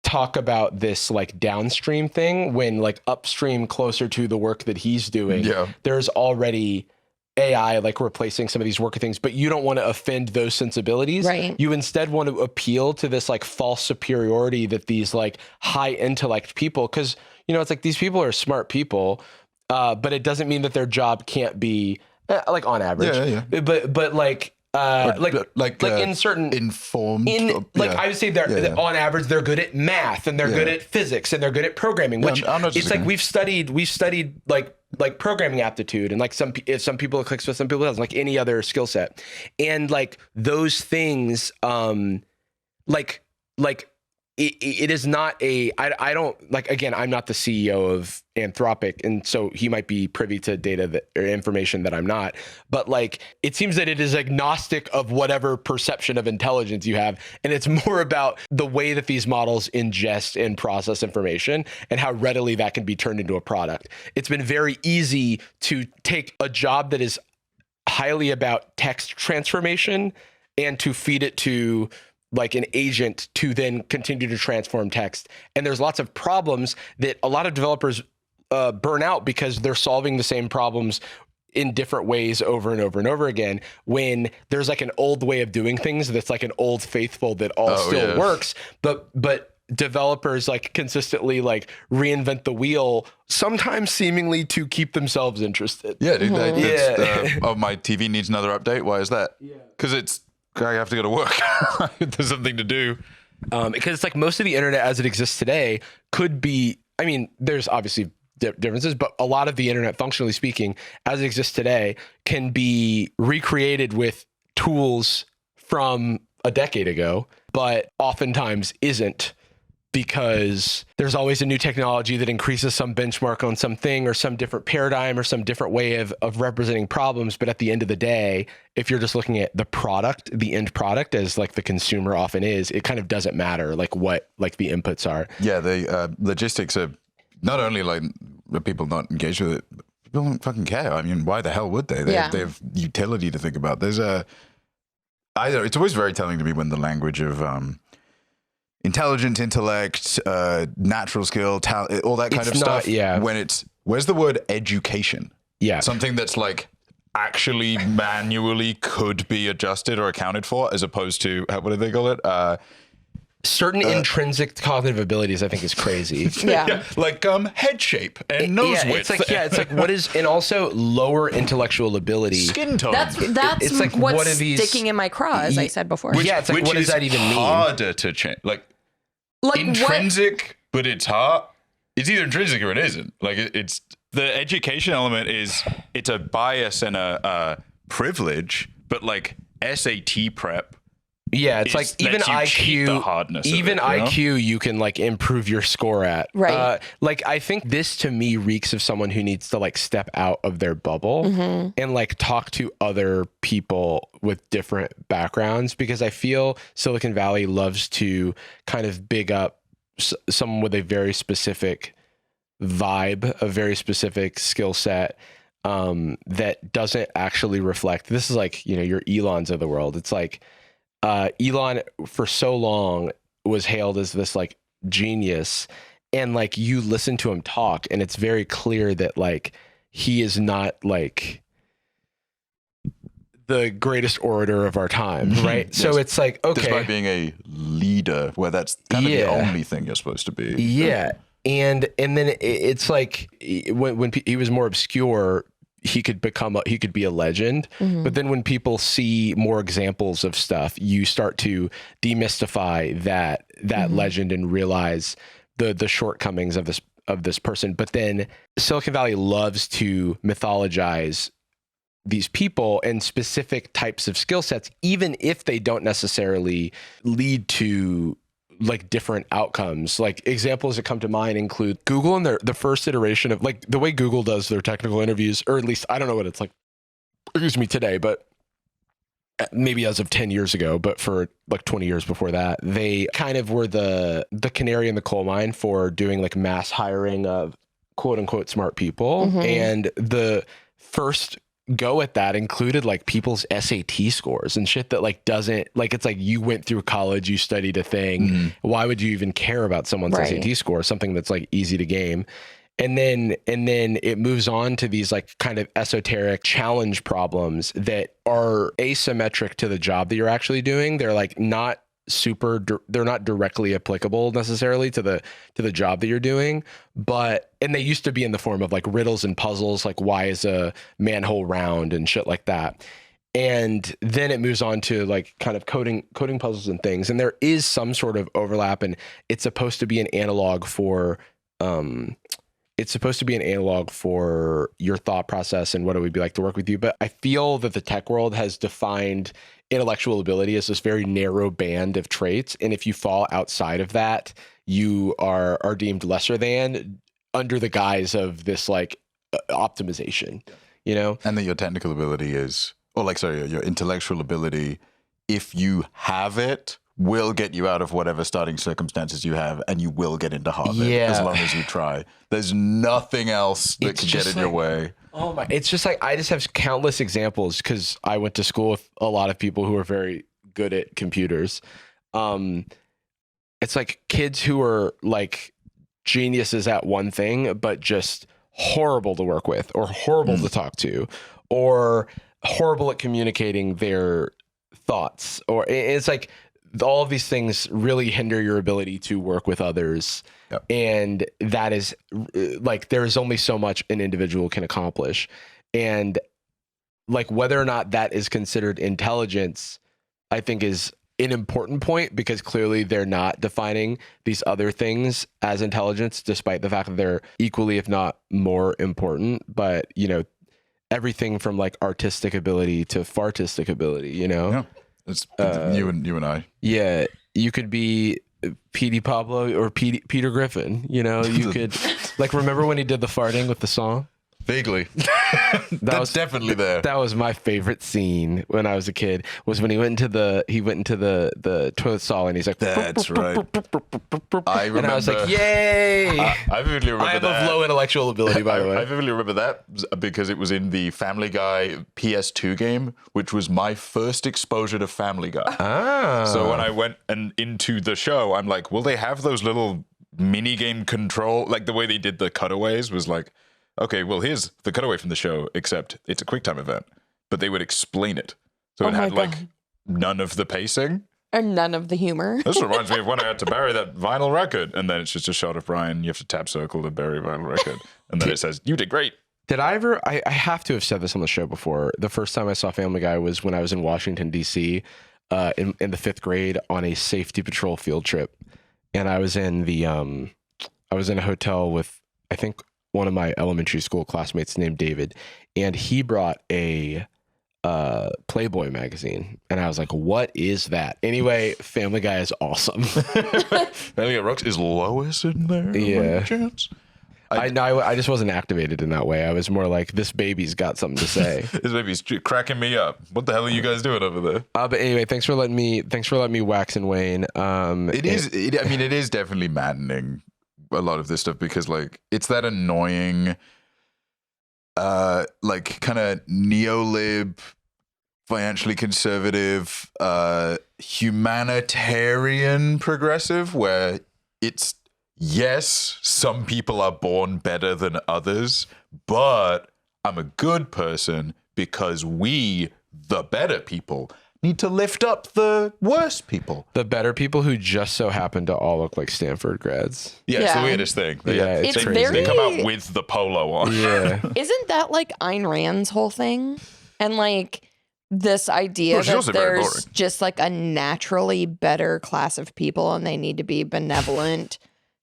talk about this like downstream thing when like upstream closer to the work that he's doing, there's already AI like replacing some of these worker things, but you don't want to offend those sensibilities. Right. You instead want to appeal to this like false superiority that these like high intellect people, because it's like these people are smart people, but it doesn't mean that their job can't be like on average. But like in certain informed, I would say they're on average they're good at math and they're good at physics and they're good at programming, which it's like we've studied like programming aptitude, and like some people it clicks with, some people it doesn't, like any other skill set, and like those things it is not I don't like, again, I'm not the CEO of Anthropic, and so he might be privy to data or information that I'm not, but like it seems that it is agnostic of whatever perception of intelligence you have, and it's more about the way that these models ingest and process information and how readily that can be turned into a product. It's been very easy to take a job that is highly about text transformation and to feed it to like an agent to then continue to transform text. And there's lots of problems that a lot of developers burn out because they're solving the same problems in different ways over and over and over again, when there's like an old way of doing things that's like an old faithful that still works, but developers like consistently like reinvent the wheel, sometimes seemingly to keep themselves interested. Yeah, dude. My TV needs another update. Why is that? Because I have to go to work. There's something to do. Because it's like most of the internet as it exists today could be, I mean, there's obviously differences, but a lot of the internet, functionally speaking, as it exists today, can be recreated with tools from a decade ago, but oftentimes isn't, because there's always a new technology that increases some benchmark on something or some different paradigm or some different way of representing problems. But at the end of the day, if you're just looking at the product, the end product, as like the consumer often is, it kind of doesn't matter like what like the inputs are. Yeah, the logistics are not only like the people not engaged with it, people don't fucking care. I mean, why the hell would they? They have utility to think about. It's always very telling to me when the language of intelligent intellect, natural skill, talent, all that kind of stuff. When where's the word education? Yeah. Something that's like actually manually could be adjusted or accounted for, as opposed to, what do they call it? Certain intrinsic cognitive abilities, I think, is crazy. Like head shape and nose width. It's like what is, and also lower intellectual ability, skin tone. That's it's like what's what are these, sticking in my craw, as I said before. It's like, what does that even mean? Harder to change, like intrinsic, but it's hard. It's either intrinsic or it isn't. Like it's the education element is it's a bias and a privilege, but like SAT prep. Yeah, it's like even IQ, the hardness even of it, IQ, you can like improve your score at. Right. Like I think this to me reeks of someone who needs to like step out of their bubble and like talk to other people with different backgrounds, because I feel Silicon Valley loves to kind of big up someone with a very specific vibe, a very specific skill set that doesn't actually reflect. This is like, you know, your Elons of the world. It's like, Elon for so long was hailed as this like genius, and like you listen to him talk and it's very clear that like he is not like the greatest orator of our time, right? So it's like, okay, despite being a leader, where that's kind of the only thing you're supposed to be. Yeah. And then it's like when he was more obscure, he could be a legend. But then when people see more examples of stuff, you start to demystify that legend and realize the shortcomings of this person. But then Silicon Valley loves to mythologize these people and specific types of skill sets, even if they don't necessarily lead to like different outcomes. Like examples that come to mind include Google and the first iteration of like the way Google does their technical interviews, or at least I don't know what it's like, excuse me, today, but maybe as of 10 years ago, but for like 20 years before that, they kind of were the canary in the coal mine for doing like mass hiring of quote unquote smart people. And the first go at that included like people's SAT scores and shit that like doesn't, like, it's like you went through college, you studied a thing. Why would you even care about someone's SAT score? Something that's like easy to game. And then it moves on to these like kind of esoteric challenge problems that are asymmetric to the job that you're actually doing. They're like they're not directly applicable necessarily to the job that you're doing, and they used to be in the form of like riddles and puzzles, like why is a manhole round and shit like that. And then it moves on to like kind of coding puzzles and things. And there is some sort of overlap, and it's supposed to be an analog for your thought process and what it would be like to work with you. But I feel that the tech world has defined intellectual ability as this very narrow band of traits. And if you fall outside of that, you are deemed lesser than under the guise of this like optimization, you know? And that your technical ability your intellectual ability, if you have it, will get you out of whatever starting circumstances you have, and you will get into Harvard as long as you try. There's nothing else that can get in your way. Oh my! It's just like I just have countless examples because I went to school with a lot of people who are very good at computers. It's like kids who are like geniuses at one thing, but just horrible to work with, or horrible to talk to, or horrible at communicating their thoughts. Or it's like all of these things really hinder your ability to work with others. Yep. And that is like, there is only so much an individual can accomplish. And like, whether or not that is considered intelligence, I think is an important point, because clearly they're not defining these other things as intelligence, despite the fact that they're equally, if not more important. But, you know, everything from like artistic ability to fartistic ability, you know? Yeah. It's you and I. Yeah. You could be Petey Pablo or Peter Griffin, you know, you could like, remember when he did the farting with the song? Vaguely. That's definitely there. That was my favorite scene when I was a kid, was when he went into the toilet stall and he's like, that's right. I remember. And I was like, yay. I vividly remember that. I am of low intellectual ability, by the way. I vividly remember that because it was in the Family Guy PS2 game, which was my first exposure to Family Guy. Ah. So when I went into the show, I'm like, will they have those little mini game control? Like the way they did the cutaways was like, okay, well, here's the cutaway from the show, except it's a QuickTime event. But they would explain it. So it had like none of the pacing. And none of the humor. This reminds me of when I had to bury that vinyl record. And then it's just a shot of Brian. You have to tap circle to bury vinyl record. And then it says, you did great. Did I ever, I have to have said this on the show before. The first time I saw Family Guy was when I was in Washington, D.C. In the 5th grade on a safety patrol field trip. And I was in a hotel with, I think, one of my elementary school classmates named David, and he brought a Playboy magazine, and I was like, what is that? Anyway, Family Guy is awesome. Family Guy rocks. Is Lois in there? Yeah. By chance? I just wasn't activated in that way. I was more like, this baby's got something to say. This baby's cracking me up. What the hell are you guys doing over there? But anyway, thanks for letting me wax and wane. It is definitely maddening, a lot of this stuff, because like it's that annoying like kind of neo-lib, financially conservative, humanitarian progressive, where it's, yes, some people are born better than others, but I'm a good person because we, the better people, need to lift up the worst people. The better people who just so happen to all look like Stanford grads. Yeah, it's the weirdest thing. Yeah, it's crazy. very... They come out with the polo on. Yeah. Isn't that like Ayn Rand's whole thing? And like this idea that there's just like a naturally better class of people and they need to be benevolent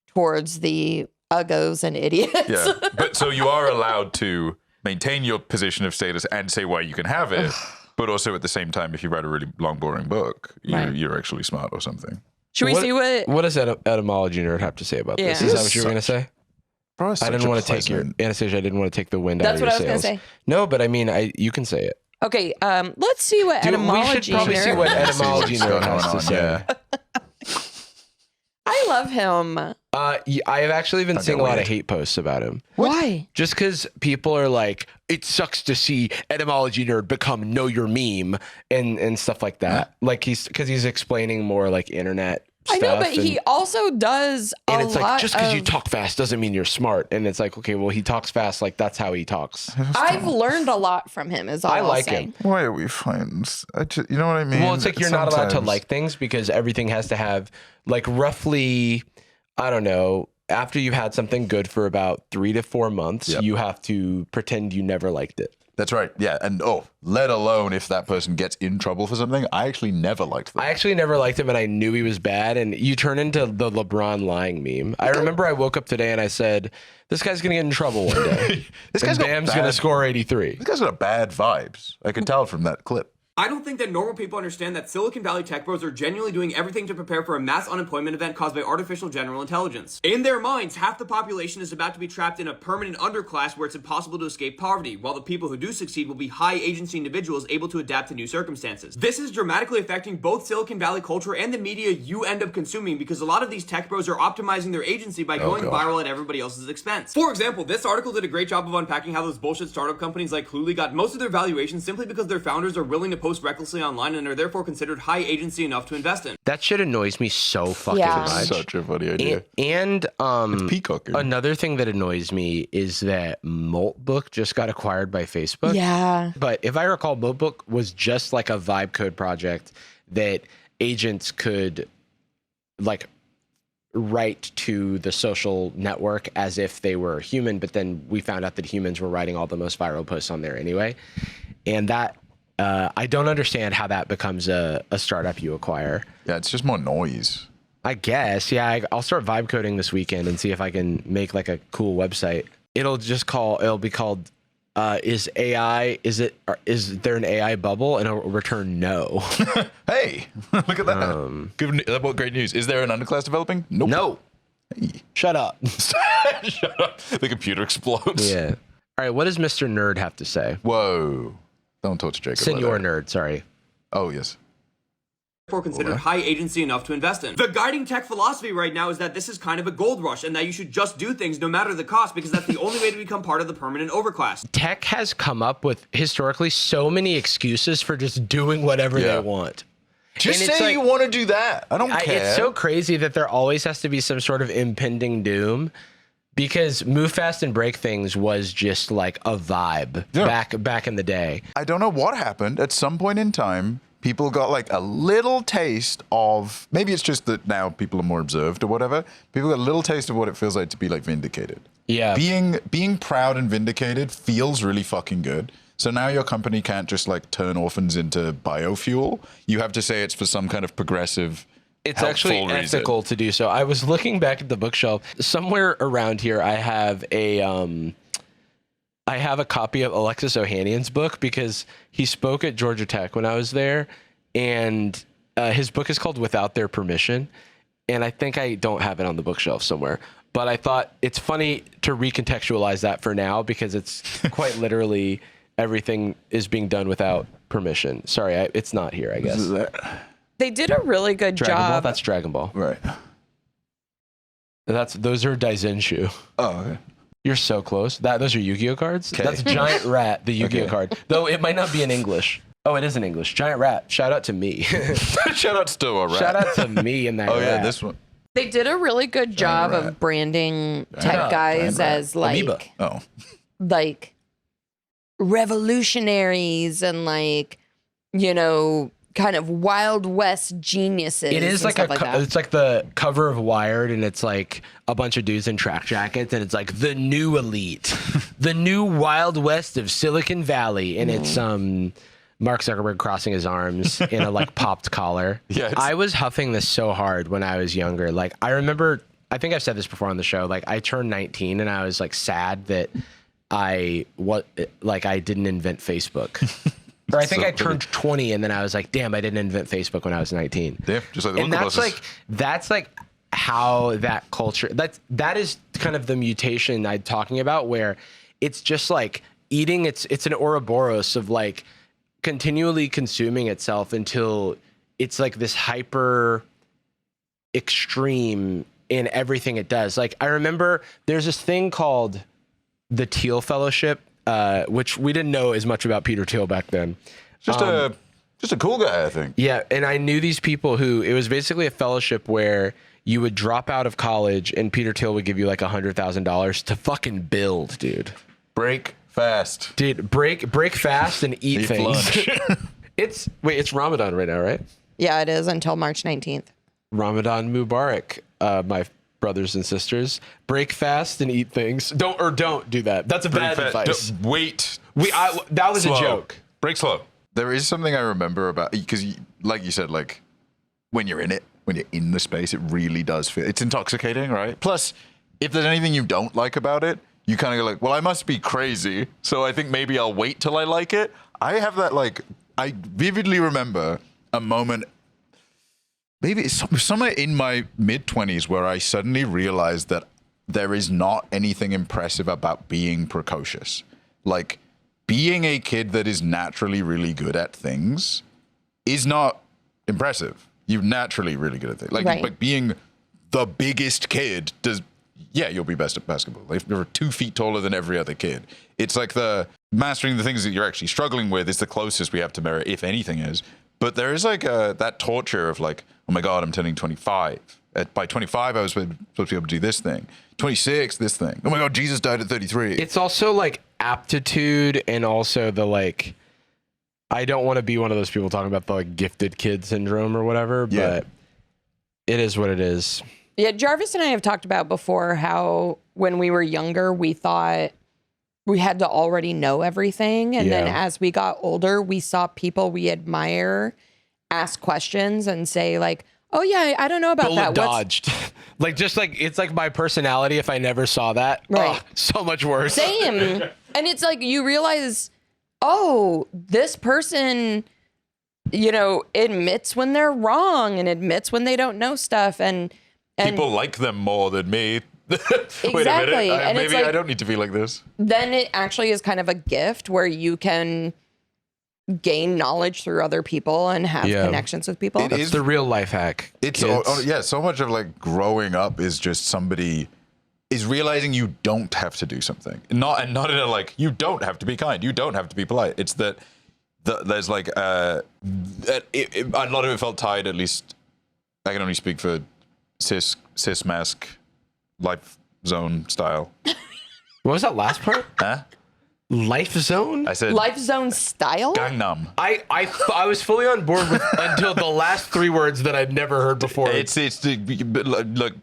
towards the uggos and idiots. Yeah, but so you are allowed to maintain your position of status and say why you can have it, but also at the same time, if you write a really long, boring book, you're actually smart or something. Should we see what does etymology nerd have to say about this? Is that what you were going to say? Bro, I didn't want to take your Anastasia. I didn't want to take the wind out of your sails. sails. That's what I was going to say. No, but I mean, you can say it. Okay, let's see what etymology we should probably see what etymology nerd has to say. I love him. I have actually been seeing a lot of hate posts about him. Why? Just because people are like, it sucks to see etymology nerd become know your meme and stuff like that. Like because he's explaining more like internet stuff. I know, but he also does and it's like, just because you talk fast doesn't mean you're smart. And it's like, okay, well, he talks fast. Like, that's how he talks. I've learned a lot from him, is all I I'll like say. him. Why are we friends? You know what I mean? Well, it's like you're not allowed to like things because everything has to have like roughly, I don't know, after you've had something good for about 3 to 4 months, you have to pretend you never liked it. That's right. Yeah. And let alone if that person gets in trouble for something. I actually never liked them. I actually never liked him and I knew he was bad. And you turn into the LeBron lying meme. I remember I woke up today and I said, this guy's going to get in trouble one day. This guy's Bam's going to score 83. This guy's got bad vibes. I can tell from that clip. I don't think that normal people understand that Silicon Valley tech bros are genuinely doing everything to prepare for a mass unemployment event caused by artificial general intelligence. In their minds, half the population is about to be trapped in a permanent underclass where it's impossible to escape poverty, while the people who do succeed will be high agency individuals able to adapt to new circumstances. This is dramatically affecting both Silicon Valley culture and the media you end up consuming because a lot of these tech bros are optimizing their agency by going viral at everybody else's expense. For example, this article did a great job of unpacking how those bullshit startup companies like Cluely got most of their valuations simply because their founders are willing to post recklessly online and are therefore considered high agency enough to invest in. That shit annoys me so fucking much. Such a funny idea. And it's peacocking. Another thing that annoys me is that Maltbook just got acquired by Facebook. Yeah. But if I recall, Maltbook was just like a vibe code project that agents could like write to the social network as if they were human, but then we found out that humans were writing all the most viral posts on there anyway. And that I don't understand how that becomes a startup you acquire. Yeah, it's just more noise. I guess. Yeah, I'll start vibe coding this weekend and see if I can make like a cool website. It'll be called is there an AI bubble? And it'll return no. Hey, look at that. What great news. Is there an Underclass developing? Nope. No. Hey. Shut up. Shut up. The computer explodes. Yeah. All right, what does Mr. Nerd have to say? Whoa. Don't talk to Jacob. Senor Nerd, sorry. Oh, yes. Therefore considered high agency enough to invest in. The guiding tech philosophy right now is that this is kind of a gold rush and that you should just do things no matter the cost because that's the only way to become part of the permanent overclass. Tech has come up with historically so many excuses for just doing whatever they want. Just say you want to do that. I don't care. It's so crazy that there always has to be some sort of impending doom. Because move fast and break things was just like a vibe back in the day. I don't know what happened. At some point in time, people got like a little taste of, maybe it's just that now people are more observed or whatever. People got a little taste of what it feels like to be like vindicated. Yeah. Being proud and vindicated feels really fucking good. So now your company can't just like turn orphans into biofuel. You have to say it's for some kind of progressive It's actually ethical to do so. I was looking back at the bookshelf. Somewhere around here, I have a copy of Alexis Ohanian's book because he spoke at Georgia Tech when I was there, and his book is called Without Their Permission, and I think I don't have it on the bookshelf somewhere. But I thought it's funny to recontextualize that for now because it's quite literally everything is being done without permission. Sorry, it's not here, I guess. They did a really good Dragon Ball? job. That's Dragon Ball. Right. Those are Daizenshu. Oh, okay. You're so close. Those are Yu-Gi-Oh cards? Okay. That's Giant Rat, the Yu-Gi-Oh card. Though it might not be in English. Oh, it is in English. Giant Rat. Shout out to me. Shout out to a rat. Shout out to me and that Oh, rat. yeah, this one. They did a really good job rat. of branding tech Rat. guys as Amoeba. Oh. like revolutionaries and like, you know, kind of Wild West geniuses. It is and like stuff that. it's like the cover of Wired, and it's like a bunch of dudes in track jackets, and it's like the new elite, the new Wild West of Silicon Valley, and it's Mark Zuckerberg crossing his arms in a like popped collar. Yeah, I was huffing this so hard when I was younger. Like I remember, I think I've said this before on the show. Like I turned 19, and I was like sad that I didn't invent Facebook. Or I think I turned 20 and then I was like, damn, I didn't invent Facebook when I was 19. Yeah, just like the and that's like how that culture, that is kind of the mutation I'm talking about, where it's just like eating, it's an Ouroboros of like continually consuming itself until it's like this hyper extreme in everything it does. Like I remember there's this thing called the Thiel Fellowship, which we didn't know as much about Peter Thiel back then. Just a cool guy, I think. Yeah, and I knew these people who, it was basically a fellowship where you would drop out of college and Peter Thiel would give you like $100,000 to fucking build, dude. Break fast. Dude, break fast and eat things. Lunch. It's Ramadan right now, right? Yeah, it is until March 19th. Ramadan Mubarak, my brothers and sisters. Break fast and eat things. Don't do that. That's a bad advice. Wait. That was slow. a joke. Break slow. There is something I remember about, because like you said, like when you're in it, when you're in the space, it really does feel, it's intoxicating, right? Plus, if there's anything you don't like about it, you kind of go like, well, I must be crazy, so I think maybe I'll wait till I like it. I have that, like, I vividly remember a moment, maybe it's somewhere in my mid-20s, where I suddenly realized that there is not anything impressive about being precocious. Like, being a kid that is naturally really good at things is not impressive. You're naturally really good at things. Like, Right. like being the biggest kid does, yeah, you'll be best at basketball. Like, you're 2 feet taller than every other kid. It's like the mastering the things that you're actually struggling with is the closest we have to merit, if anything is. But there is like that torture of like, oh my God, I'm turning 25. By 25, I was supposed to be able to do this thing. 26, this thing. Oh my God, Jesus died at 33. It's also like aptitude, and also the like, I don't want to be one of those people talking about the like gifted kid syndrome or whatever, Yeah. but it is what it is. Yeah, Jarvis and I have talked about before how when we were younger, we thought we had to already know everything. And then Yeah. as we got older, we saw people we admire ask questions and say like, oh yeah, I don't know about Bullet that. dodged. Like, just like, it's like my personality if I never saw that. Right. Oh, so much worse. Same. And it's like you realize, oh, this person, you know, admits when they're wrong and admits when they don't know stuff. And People like them more than me. Wait a Exactly. minute. And it's Maybe like- I don't need to be like this. then it actually is kind of a gift where you can gain knowledge through other people and have Yeah. connections with people. It That's is the real life hack. It's kids. yeah, so much of like growing up is just somebody is realizing you don't have to do something. Not in a like, you don't have to be kind, you don't have to be polite. It's that there's like a lot of it felt tied, at least I can only speak for cis mask life zone style. What was that last part? Huh? Life zone? I said Life zone style? Gangnam. I was fully on board with until the last 3 words that I'd never heard before. It's look,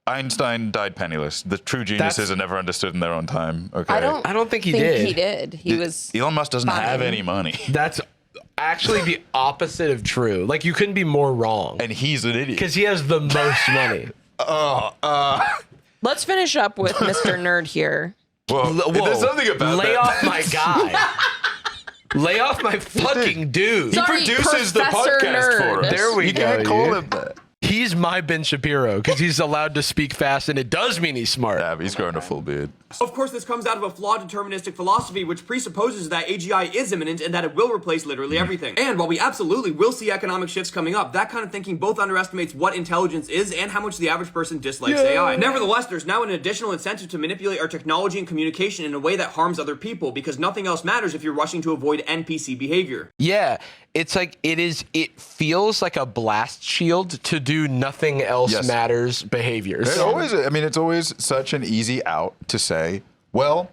Einstein died penniless. The true geniuses are never understood in their own time. Okay. I don't think he did. He did. He was Elon Musk doesn't fine. have any money. That's actually the opposite of true. Like, you couldn't be more wrong. And he's an idiot. Because he has the most money. Let's finish up with Mr. Nerd here. Well, there's something about Lay that. off my guy. Lay off my fucking dude. He Sorry, produces the Professor podcast Nerd. for us. There we you go, can't call dude. him that. He's my Ben Shapiro because he's allowed to speak fast, and it does mean he's smart. Yeah, but he's growing a full beard. Of course, this comes out of a flawed deterministic philosophy which presupposes that AGI is imminent and that it will replace literally everything. And while we absolutely will see economic shifts coming up, that kind of thinking both underestimates what intelligence is and how much the average person dislikes AI. Nevertheless, there's now an additional incentive to manipulate our technology and communication in a way that harms other people, because nothing else matters if you're rushing to avoid NPC behavior. Yeah, it's like it feels like a blast shield to do nothing else matters behaviors. It's always such an easy out to say, well,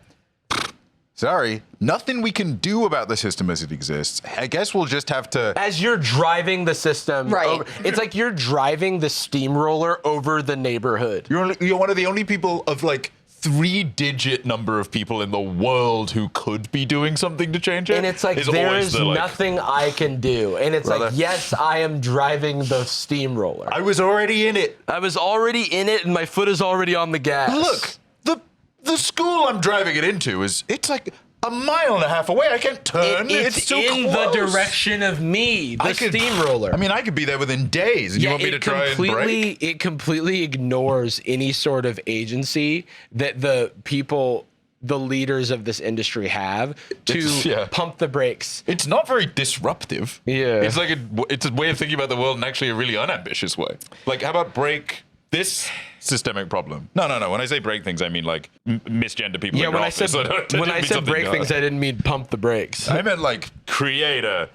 sorry, nothing we can do about the system as it exists. I guess we'll just have to... As you're driving the system, Right. it's like you're driving the steamroller over the neighborhood. You're one of the only people of like 3-digit number of people in the world who could be doing something to change it. And it's like, Is there always is the, like, nothing I can do. And it's Brother. like, yes, I am driving the steamroller. I was already in it. I was already in it, and my foot is already on the gas. Look, the school I'm driving it into it's like a mile and a half away. I can't turn. It's so in close. the direction of me, the steamroller. I mean, I could be there within days. And you want me to try and brake? It completely ignores any sort of agency that the leaders of this industry have to pump the brakes. It's not very disruptive. Yeah. It's like it's a way of thinking about the world in actually a really unambitious way. Like, how about break this systemic problem? No. When I say break things, I mean like misgender people. Yeah, in when your I said office. when I said break things, I didn't mean pump the brakes. I meant like create a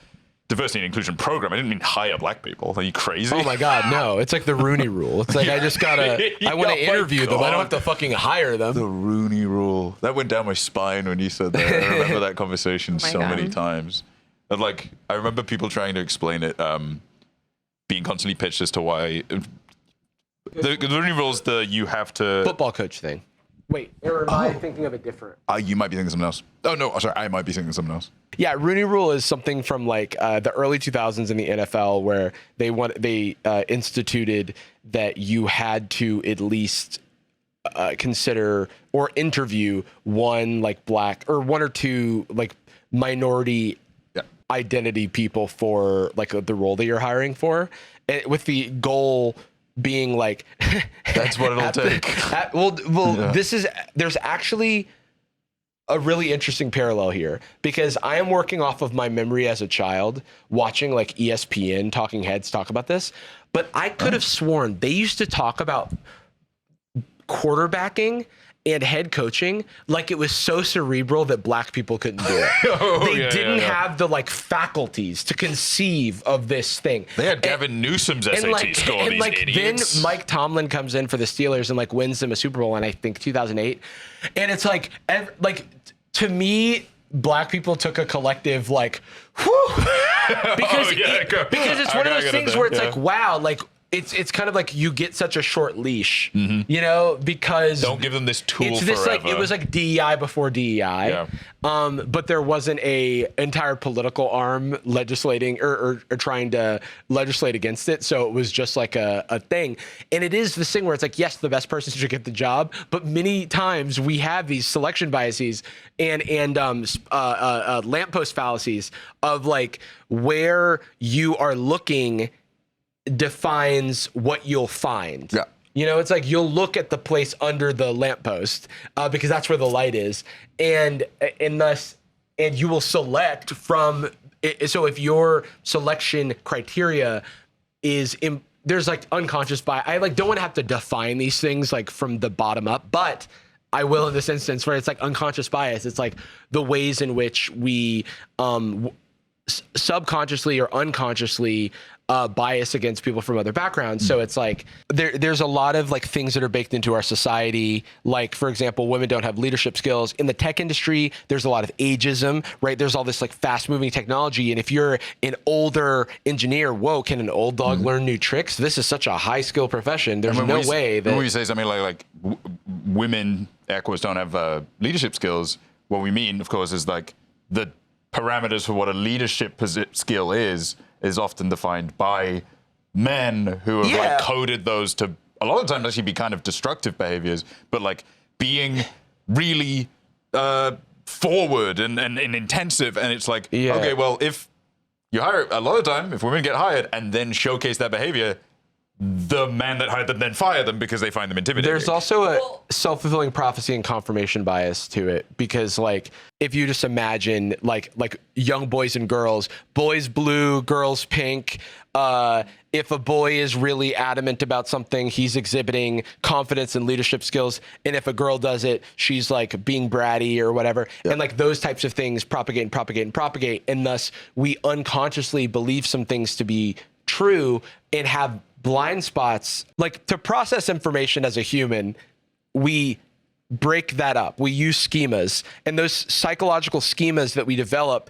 diversity and inclusion program. I didn't mean hire black people. Are you crazy? Oh my God, no! It's like the Rooney Rule. It's like I just gotta. I want to interview them. I don't have to fucking hire them. The Rooney Rule. That went down my spine when you said that. I remember that conversation so God. many times. And like, I remember people trying to explain it, being constantly pitched as to why. The Rooney Rule's you have to... Football coach thing. Wait, or am I thinking of a different? You might be thinking of something else. Oh, no, sorry, I might be thinking of something else. Yeah, Rooney Rule is something from like the early 2000s in the NFL where they instituted that you had to at least consider or interview one like black or one or two like minority identity people for like the role that you're hiring for, and with the goal being like that's what it'll take. There's actually a really interesting parallel here because I am working off of my memory as a child watching like ESPN talking heads talk about this, but I could have sworn they used to talk about quarterbacking and head coaching like it was so cerebral that black people couldn't do it. They didn't have the like faculties to conceive of this thing. They had Gavin Newsom's SAT score, and these like idiots. then Mike Tomlin comes in for the Steelers and like wins them a Super Bowl in I think 2008, and it's like to me black people took a collective like whew, because it's one of those things where it's like wow, like it's kind of like you get such a short leash, you know, because don't give them this tool it's this forever. like it was like DEI before DEI, but there wasn't a entire political arm legislating or trying to legislate against it, so it was just like a thing. And it is this thing where it's like, yes, the best person should get the job, but many times we have these selection biases and lamppost fallacies of like where you are looking defines what you'll find. Yeah. You know, it's like you'll look at the place under the lamppost because that's where the light is, and you will select from it. So if your selection criteria is there's like unconscious bias. I like don't want to have to define these things like from the bottom up, but I will in this instance where it's like unconscious bias. It's like the ways in which we subconsciously or unconsciously bias against people from other backgrounds. So it's like there's a lot of like things that are baked into our society. Like, for example, women don't have leadership skills. In the tech industry, there's a lot of ageism, right? There's all this like fast moving technology. And if you're an older engineer, whoa, can an old dog learn new tricks? This is such a high skill profession. There's no way that... When we say something like women, air quotes, don't have leadership skills, what we mean, of course, is like the parameters for what a leadership skill is often defined by men who have like coded those to a lot of times actually be kind of destructive behaviors, but like being really forward and intensive. And it's like, okay, well, if you hire a lot of time, if women get hired and then showcase that behavior, the man that hired them then fire them because they find them intimidating. There's also a self-fulfilling prophecy and confirmation bias to it, because like if you just imagine like young boys and girls, boys blue, girls pink, if a boy is really adamant about something, he's exhibiting confidence and leadership skills, and if a girl does it, she's like being bratty or whatever. And like those types of things propagate, and thus we unconsciously believe some things to be true and have blind spots. Like, to process information as a human, we break that up. We use schemas, and those psychological schemas that we develop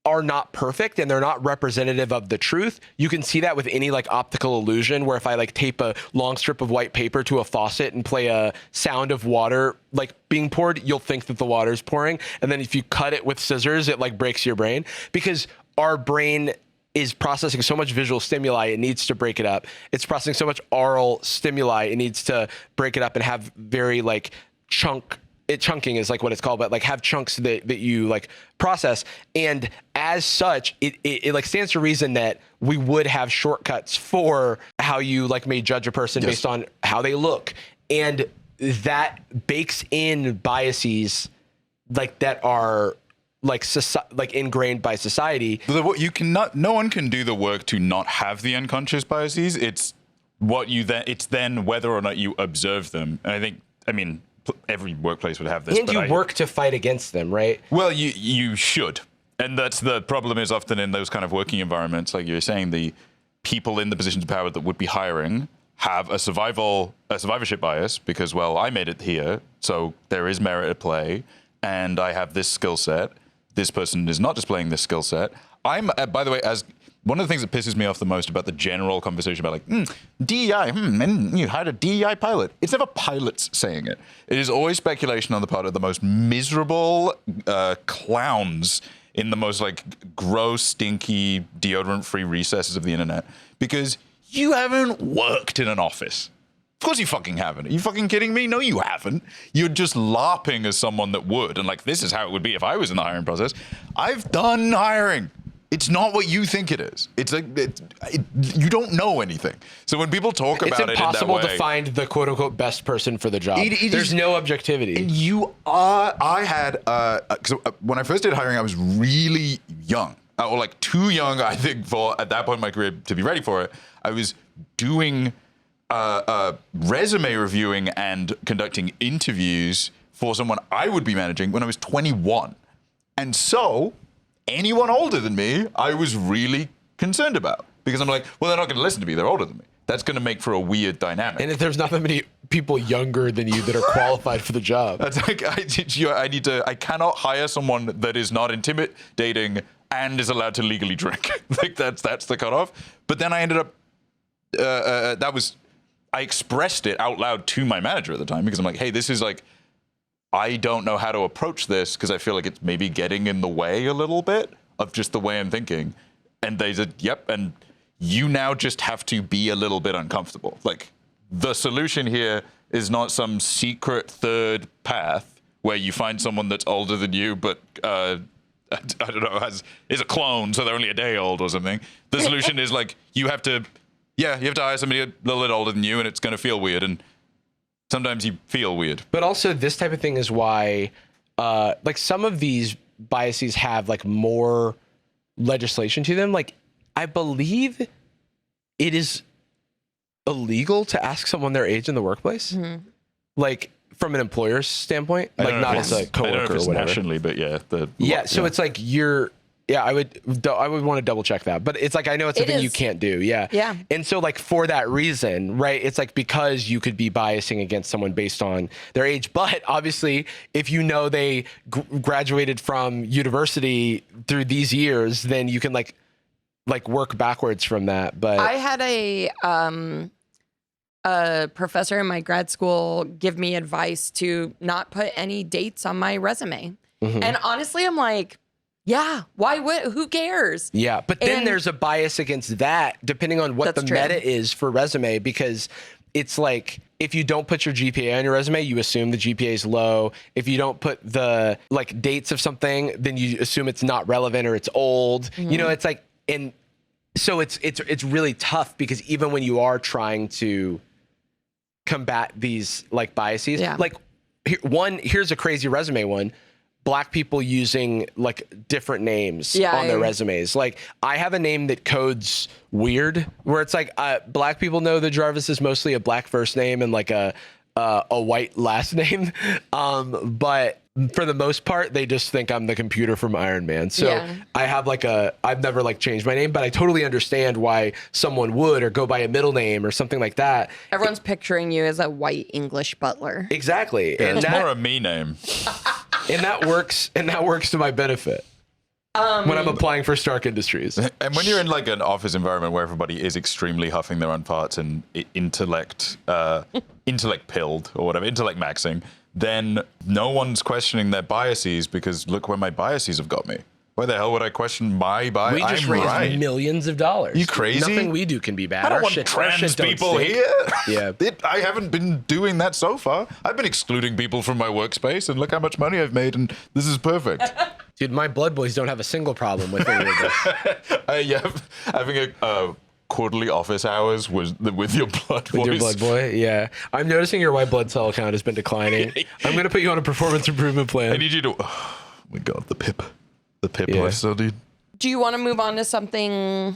are not perfect, and they're not representative of the truth. You can see that with any like optical illusion, where if I like tape a long strip of white paper to a faucet and play a sound of water like being poured, you'll think that the water's pouring. And then if you cut it with scissors, it like breaks your brain, because our brain is processing so much visual stimuli, it needs to break it up. It's processing so much oral stimuli, it needs to break it up and have very like chunking is like what it's called, but like have chunks that you like process. And as such, it like stands to reason that we would have shortcuts for how you like may judge a person based on how they look. And that bakes in biases like that are like ingrained by society. You cannot. No one can do the work to not have the unconscious biases. It's what you then. It's then whether or not you observe them. And I mean, every workplace would have this. And you work to fight against them, right? Well, you should. And that's the problem, is often in those kind of working environments, like you were saying, the people in the positions of power that would be hiring have a survivorship bias because, well, I made it here, so there is merit at play, and I have this skill set. This person is not displaying this skill set. I'm, by the way, as one of the things that pisses me off the most about the general conversation about like DEI, and you hired a DEI pilot. It's never pilots saying it. It is always speculation on the part of the most miserable clowns in the most like gross, stinky, deodorant-free recesses of the internet, because you haven't worked in an office. Of course you fucking haven't. Are you fucking kidding me? No, you haven't. You're just LARPing as someone that would. And like, this is how it would be if I was in the hiring process. I've done hiring. It's not what you think it is. It's like, you don't know anything. So when people talk about it in that way... It's impossible to find the quote-unquote best person for the job. There's no objectivity. And when I first did hiring, I was really young. Or like too young, I think, for at that point in my career to be ready for it. I was doing... resume reviewing and conducting interviews for someone I would be managing when I was 21. And so anyone older than me, I was really concerned about, because I'm like, well, they're not going to listen to me. They're older than me. That's going to make for a weird dynamic. And if there's not that many people younger than you that are qualified for the job. That's like, I cannot hire someone that is not intimidating and is allowed to legally drink. Like that's the cutoff. But then I ended up, I expressed it out loud to my manager at the time, because I'm like, hey, this is like, I don't know how to approach this, because I feel like it's maybe getting in the way a little bit of just the way I'm thinking. And they said, yep. And you now just have to be a little bit uncomfortable. Like, the solution here is not some secret third path where you find someone that's older than you, but I don't know, is a clone, so they're only a day old or something. The solution is like, you have to hire somebody a little bit older than you, and it's going to feel weird. And sometimes you feel weird. But also, this type of thing is why, like, some of these biases have like more legislation to them. Like, I believe it is illegal to ask someone their age in the workplace. Mm-hmm. Like, from an employer's standpoint, like not as a coworker or whatever. Nationally, but so it's like I would want to double check that, but it's like, I know it's something you can't do. Yeah. And so like, for that reason, right, it's like, because you could be biasing against someone based on their age, but obviously if you know they graduated from university through these years, then you can like work backwards from that. But I had a professor in my grad school give me advice to not put any dates on my resume. Mm-hmm. And honestly, I'm like, Yeah. Why would? Who cares? Yeah, but then And- there's a bias against that depending on what the That's true. meta is for resume, because it's like if you don't put your GPA on your resume, you assume the GPA is low. If you don't put the like dates of something, then you assume it's not relevant or it's old. You know, it's like, and so it's really tough because even when you are trying to combat these like biases, like here's a crazy resume one. Black people using like different names on their resumes. Like I have a name that codes weird where it's like black people know that Jarvis is mostly a black first name and like a white last name. But for the most part, they just think I'm the computer from Iron Man. So I have like I've never like changed my name, but I totally understand why someone would or go by a middle name or something like that. Everyone's picturing you as a white English butler. Exactly. Yeah, and it's more a me name. And that works to my benefit when I'm applying for Stark Industries. And when you're in like an office environment where everybody is extremely huffing their own farts and intellect pilled or whatever, intellect maxing, then no one's questioning their biases because look where my biases have got me. Why the hell would I question my bias? We just I'm raised right. millions of dollars. You crazy? Nothing we do can be bad. I don't Our want shit trans don't people stink. here. Yeah. I haven't been doing that so far. I've been excluding people from my workspace, and look how much money I've made, and this is perfect. Dude, my blood boys don't have a single problem with any of this. Having a quarterly office hours with your blood boys. With your blood boy, yeah. I'm noticing your white blood cell count has been declining. I'm going to put you on a performance improvement plan. I need you to... Oh my God, the pip. The pip Yeah. lifestyle, dude. Do you want to move on to something?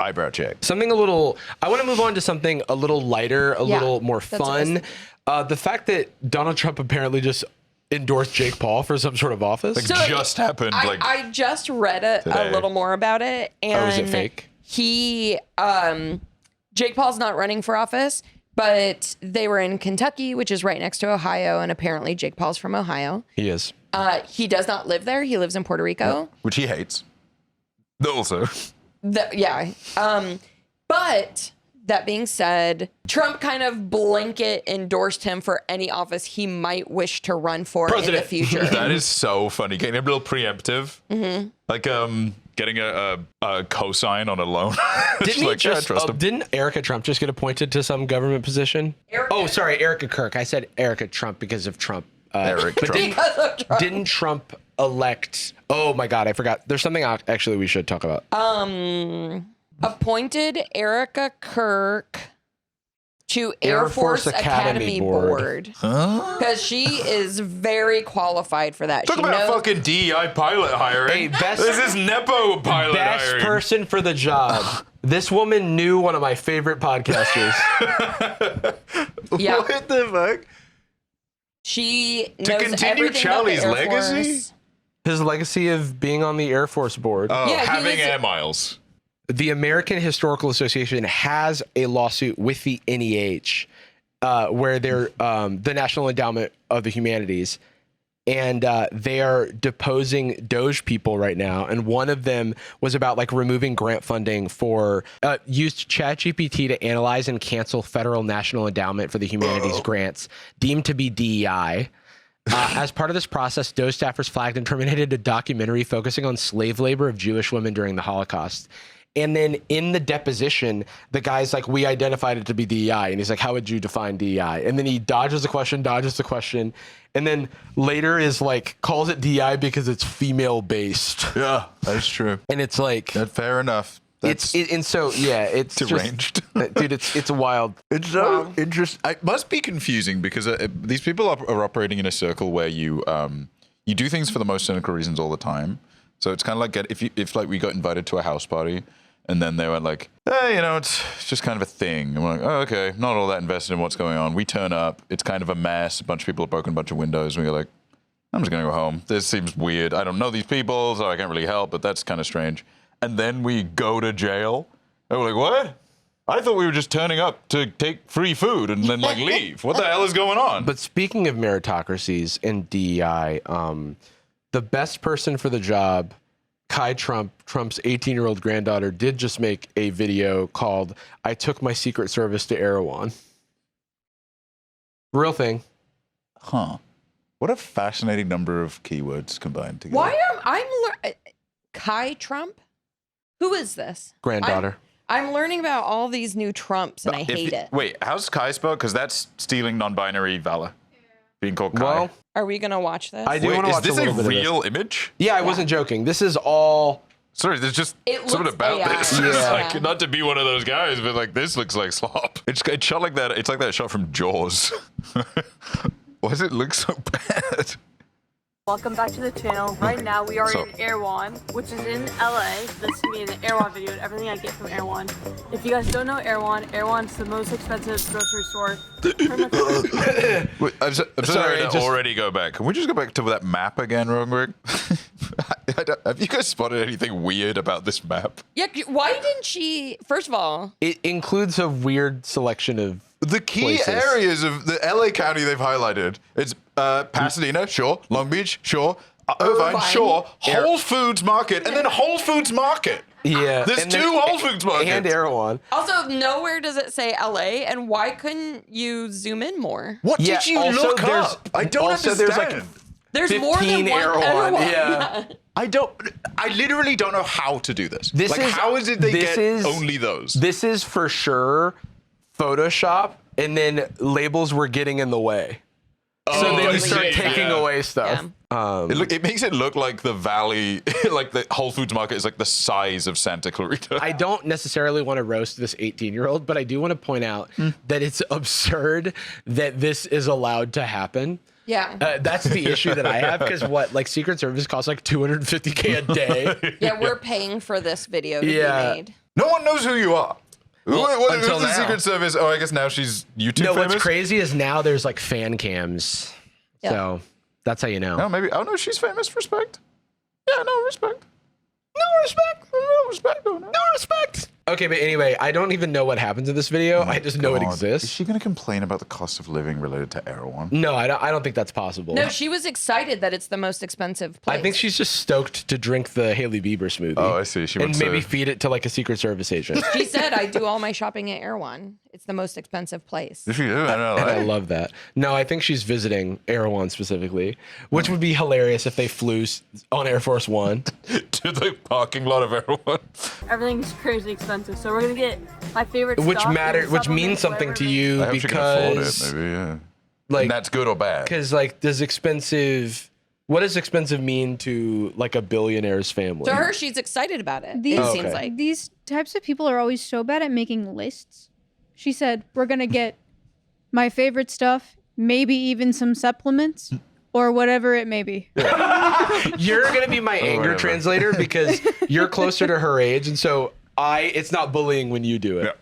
Eyebrow check. Something a little... I want to move on to something a little lighter, a little more that's what I was fun. The fact that Donald Trump apparently just endorsed Jake Paul for some sort of office. Like, just happened. I just read a today. little more about it. And is it fake? He, Jake Paul's not running for office, but they were in Kentucky, which is right next to Ohio. And apparently Jake Paul's from Ohio. He is. He does not live there. He lives in Puerto Rico. Which he hates. Also. But that being said, Trump kind of blanket endorsed him for any office he might wish to run for in the future. That is so funny. Getting a little preemptive. Mm-hmm. Like getting a cosign on a loan. Didn't Erica Trump just get appointed to some government position? Erica Kirk. I said Erica Trump because of Trump. Eric but Trump. Didn't Trump elect? Oh my God, I forgot. There's something actually we should talk about. Appointed Erica Kirk to Air Force Academy Board. Because she is very qualified for that. Talk about fucking DEI pilot hiring. Hey, this is Nepo pilot best hiring. person for the job. This woman knew one of my favorite podcasters. Yeah. What the fuck? She To knows continue everything Charlie's about the Air legacy? Force. His legacy of being on the Air Force board. Oh, Yeah, he having was- air miles. The American Historical Association has a lawsuit with the NEH, where they're the National Endowment of the Humanities, and they are deposing Doge people right now. And one of them was about like removing grant funding for used ChatGPT to analyze and cancel federal National Endowment for the Humanities grants deemed to be DEI. As part of this process, Doge staffers flagged and terminated a documentary focusing on slave labor of Jewish women during the Holocaust. And then in the deposition, the guy's like, we identified it to be DEI. And he's like, how would you define DEI? And then he dodges the question. And then later is like, calls it DEI because it's female based. Yeah, that's true. And it's like, That's fair enough. That's it's deranged. Dude, it's wild. It's so interesting. It must be confusing because these people are operating in a circle where you do things for the most cynical reasons all the time. So it's kind of like if like we got invited to a house party and then they were like, hey, it's just kind of a thing. And we're like, oh, okay, not all that invested in what's going on. We turn up, it's kind of a mess. A bunch of people have broken a bunch of windows. And we're like, I'm just gonna go home. This seems weird. I don't know these people, so I can't really help. But that's kind of strange. And then we go to jail. And we're like, what? I thought we were just turning up to take free food and then like leave. What the hell is going on? But speaking of meritocracies and DEI, the best person for the job, Kai Trump, Trump's 18-year-old granddaughter, did just make a video called "I Took My Secret Service to Erewhon." Real thing. Huh. What a fascinating number of keywords combined together. Why am Kai Trump? Who is this? Granddaughter. I'm learning about all these new Trumps, and I hate it. Wait, how's Kai spelled? Because that's stealing non-binary valor. Being called Kai. Well, Are we gonna watch this? I do Wait, want to is watch this a little a bit of real image? Yeah, I wasn't joking. This is all. Sorry, there's just It something looks about AI. this. It's Yeah. like, not to be one of those guys, but like this looks like slop. It's shot like that. It's like that shot from Jaws. Why does it look so bad? Welcome back to the channel. Right now we are So- in Erewhon, which is in LA. This is me in the Erewhon video and everything I get from Erewhon. If you guys don't know Erewhon's the most expensive grocery store. Wait, I'm Sorry, sorry to just- already go back. Can we just go back to that map again, real quick? Have you guys spotted anything weird about this map? Yeah, why didn't she? First of all, It includes a weird selection of. The key Places. areas of the LA County they've highlighted. It's Pasadena, sure. Long Beach, sure. Irvine, Irvine. sure. Whole Foods Market, and then Whole Foods Market. Yeah. There's and two then- Whole Foods Markets. And Erewhon. also nowhere does it say LA, and why couldn't you zoom in more? What Yeah, did you also look there's- up? I don't also understand. there's, like, There's more than 15 one Erewhon, Erewhon. yeah. I literally don't know how to do this. This like, is- how is it they this get is- only those? This is for sure Photoshop, and then labels were getting in the way. So then I you start see, taking yeah. away stuff. It makes it look like the valley, like the Whole Foods Market is like the size of Santa Clarita. I don't necessarily want to roast this 18-year-old, but I do want to point out that it's absurd that this is allowed to happen. Yeah. That's the issue that I have, because like Secret Service costs like $250K a day. Yeah, we're paying for this video to Yeah. be made. No one knows who you are. Who's until the now. Secret Service? Oh, I guess now she's YouTube No, famous. what's crazy is now there's like fan cams. Yeah. So that's how you know. No, maybe. Oh no, she's famous. Respect. Yeah, no respect. No respect. No respect. No, No respect. Okay, but anyway, I don't even know what happens in this video. I just know it God. exists. Is she going to complain about the cost of living related to Erewhon? No, I don't think that's possible. No, she was excited that it's the most expensive place. I think she's just stoked to drink the Haley Bieber smoothie. Oh, I see. She and wants maybe to. feed it to like a Secret Service agent. She said, I do all my shopping at Erewhon. It's the most expensive place. If you do, I know. And I love that. No, I think she's visiting Erewhon specifically, which would be hilarious if they flew on Air Force One. to the parking lot of Erewhon. Everything's crazy expensive, so we're gonna get my favorite Which stuff and which means supplements, something whatever to it you I hope she can afford because it. Maybe, yeah. like And that's good or bad. because like what does expensive mean to like a billionaire's family? To her, she's excited about it. These- It Oh, seems okay. like. These types of people are always so bad at making lists. She said, we're going to get my favorite stuff, maybe even some supplements or whatever it may be. You're gonna be my anger whatever. translator because you're closer to her age, and so it's not bullying when you do it.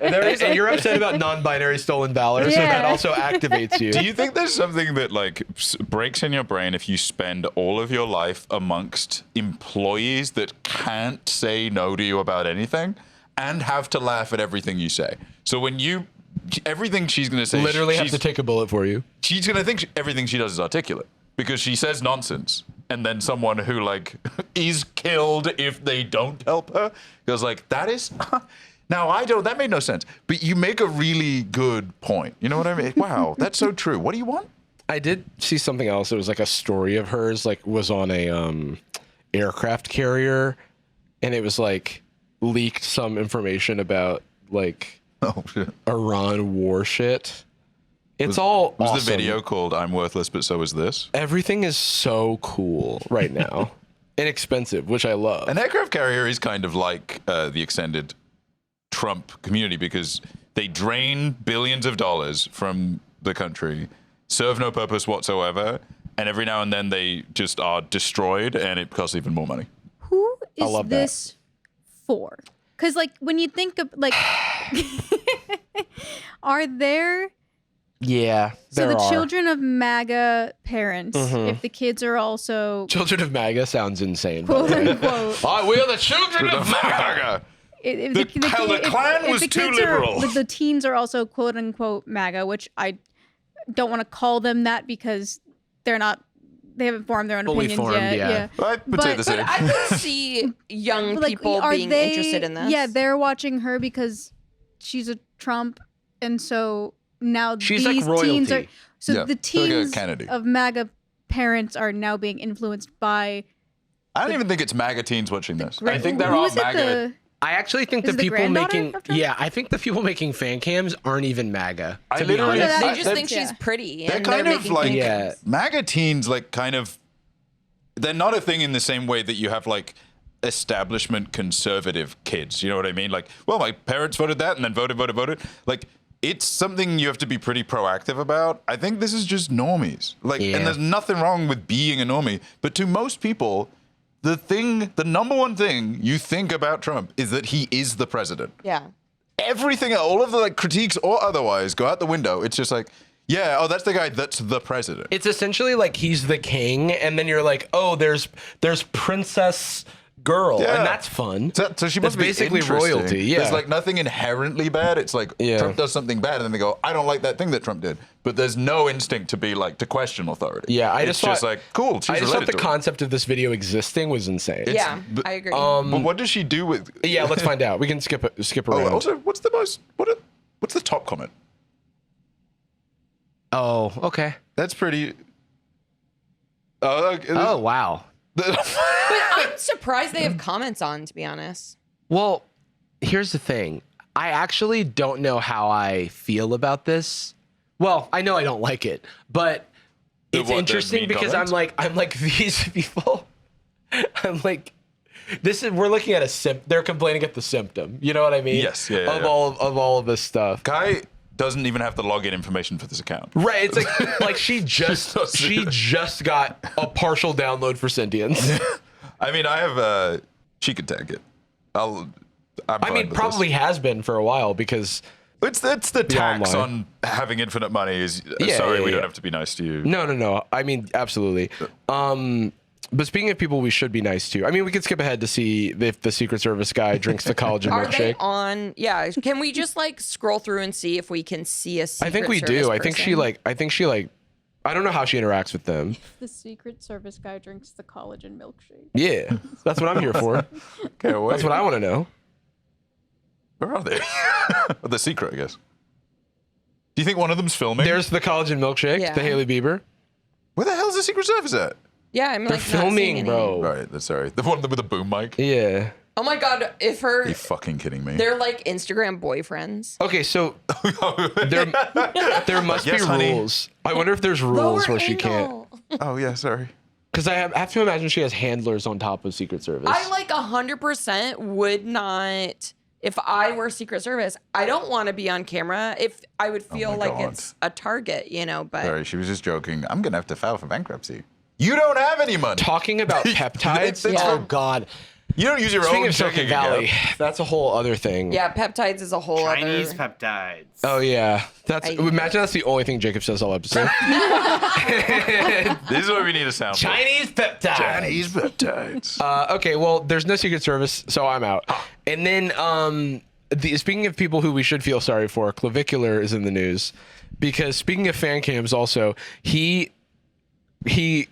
And you're upset about non-binary stolen valor, so that Yeah. also activates you. Do you think there's something that like breaks in your brain if you spend all of your life amongst employees that can't say no to you about anything and have to laugh at everything you say? So when everything she's going to say, literally have she's- to take a bullet for you? she's going to think everything she does is articulate because she says nonsense. And then someone who like is killed if they don't help her goes like, that is... Now, that made no sense. But you make a really good point. You know what I mean? Wow, that's so true. What do you want? I did see something else. It was like a story of hers, like was on a aircraft carrier, and it was like leaked some information about like Oh, shit. Iran war shit. It's all Was awesome. the video called I'm Worthless, but so is this? Everything is so cool right now. Inexpensive, which I love. An aircraft carrier is kind of like the extended Trump community because they drain billions of dollars from the country, serve no purpose whatsoever, and every now and then they just are destroyed and it costs even more money. Who is love that. this for? Because, like, when you think of, like, are there... Yeah, So there the are. children of MAGA parents, if the kids are also Children of MAGA sounds insane. by the quote way. unquote, We are the children of MAGA. if The Klan was too kids liberal. the teens are also quote unquote MAGA, which I don't want to call them that because they haven't formed their own Fully opinions formed, yet. yeah. I would say But- the same. I can see young But, like, people are being they- interested in this. Yeah, they're watching her because she's a Trump, and so now She's like these teens are. royalty. So Yeah, the so like a teens Kennedy. of MAGA parents are now being influenced by I don't even think it's MAGA teens watching this. I think they're Who all is it, MAGA. I actually think Is the it the people granddaughter making of Trump? I think the people making fan cams aren't even MAGA. I To be literally- honest. They just They're- think she's pretty. They're And kind they're of making like fan Yeah. cams. MAGA teens, like kind of. They're not a thing in the same way that you have like establishment conservative kids. You know what I mean? Like, well, my parents voted that and then voted. Like, it's something you have to be pretty proactive about. I think this is just normies. Like, Yeah. and there's nothing wrong with being a normie. But to most people, the number one thing you think about Trump is that he is the president. Yeah. Everything, all of the like critiques or otherwise go out the window. It's just like, yeah, oh, that's the guy that's the president. It's essentially like he's the king, and then you're like, oh, there's Princess Girl, Yeah. and that's fun. So she That's must be basically interesting. royalty. Yeah. There's like nothing inherently bad. It's like Trump does something bad, and then they go, I don't like that thing that Trump did. But there's no instinct to be like to question authority. Yeah, I it's just thought, like cool. She's I just thought related the to him. concept of this video existing was insane. Yeah, but- I agree. But what does she do with? Yeah, let's find out. We can skip Oh, around. also, what's the top comment? Oh, okay. That's pretty. Oh, okay. Oh, wow. but I'm surprised they have comments on, to be honest. Well, here's the thing. I actually don't know how I feel about this. Well, I know I don't like it, but it's The interesting mean because comments? I'm like these people. I'm like, we're looking at they're complaining at the symptom. You know what I mean? Yes, yeah, of yeah. all of this stuff. Guy doesn't even have the login information for this account. Right. It's like she just got a partial download for Sentience. I mean, I have. She could take it. I mean, probably has been for a while because It's the tax online. on having infinite money. Is Yeah, sorry, yeah, we don't yeah. have to be nice to you. no. I mean, absolutely. But speaking of people we should be nice to, I mean, we could skip ahead to see if the Secret Service guy drinks the collagen Are they milkshake. on? Yeah. Can we just like scroll through and see if we can see a Secret I think we Service do. I think she I don't know how she interacts with them. The Secret Service guy drinks the collagen milkshake. Yeah, that's what I'm here for. Okay, wait. That's what I want to know. Where are they? The secret, I guess. Do you think one of them's filming? There's the collagen milkshake, Yeah. the Haley Bieber. Where the hell's the Secret Service at? Yeah, I'm They're like not seeing filming, any. bro. Right, that's sorry. The one with the boom mic. Yeah. Oh my god, if Are her you fucking kidding me? they're like Instagram boyfriends. Okay, so there must Yes, be honey. rules. I wonder if there's rules where she can't. Oh yeah, sorry. Because I have to imagine she has handlers on top of Secret Service. I like 100% would not. If I were Secret Service, I don't want to be on camera. If I would feel my like God. it's a target, you know. But Sorry, she was just joking. I'm gonna have to file for bankruptcy. You don't have any money. Talking about peptides. It's- Oh God. You don't use your Speaking own of Silicon checking Valley, account. that's a whole other thing. yeah, peptides is a whole Chinese other. peptides. Oh yeah, I- imagine that's the only thing Jacob says all episode. This is what we need a sound. Chinese peptides. Chinese peptides. Okay, well, there's no Secret Service, so I'm out. And then, speaking of people who we should feel sorry for, Clavicular is in the news because speaking of fan cams, also he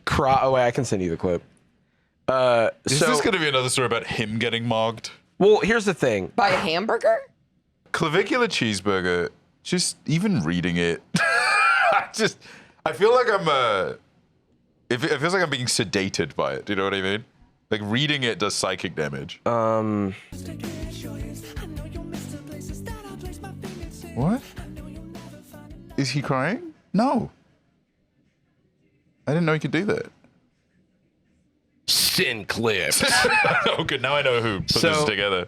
cried. Oh wait, I can send you the clip. Is this going to be another story about him getting mogged? Well, here's the thing. By a hamburger? Clavicular Cheeseburger. Just even reading it, I feel like it feels like I'm being sedated by it. Do you know what I mean? Like reading it does psychic damage. What? Is he crying? No. I didn't know he could do that. Sin clips. Oh, good. Now I know who put this together.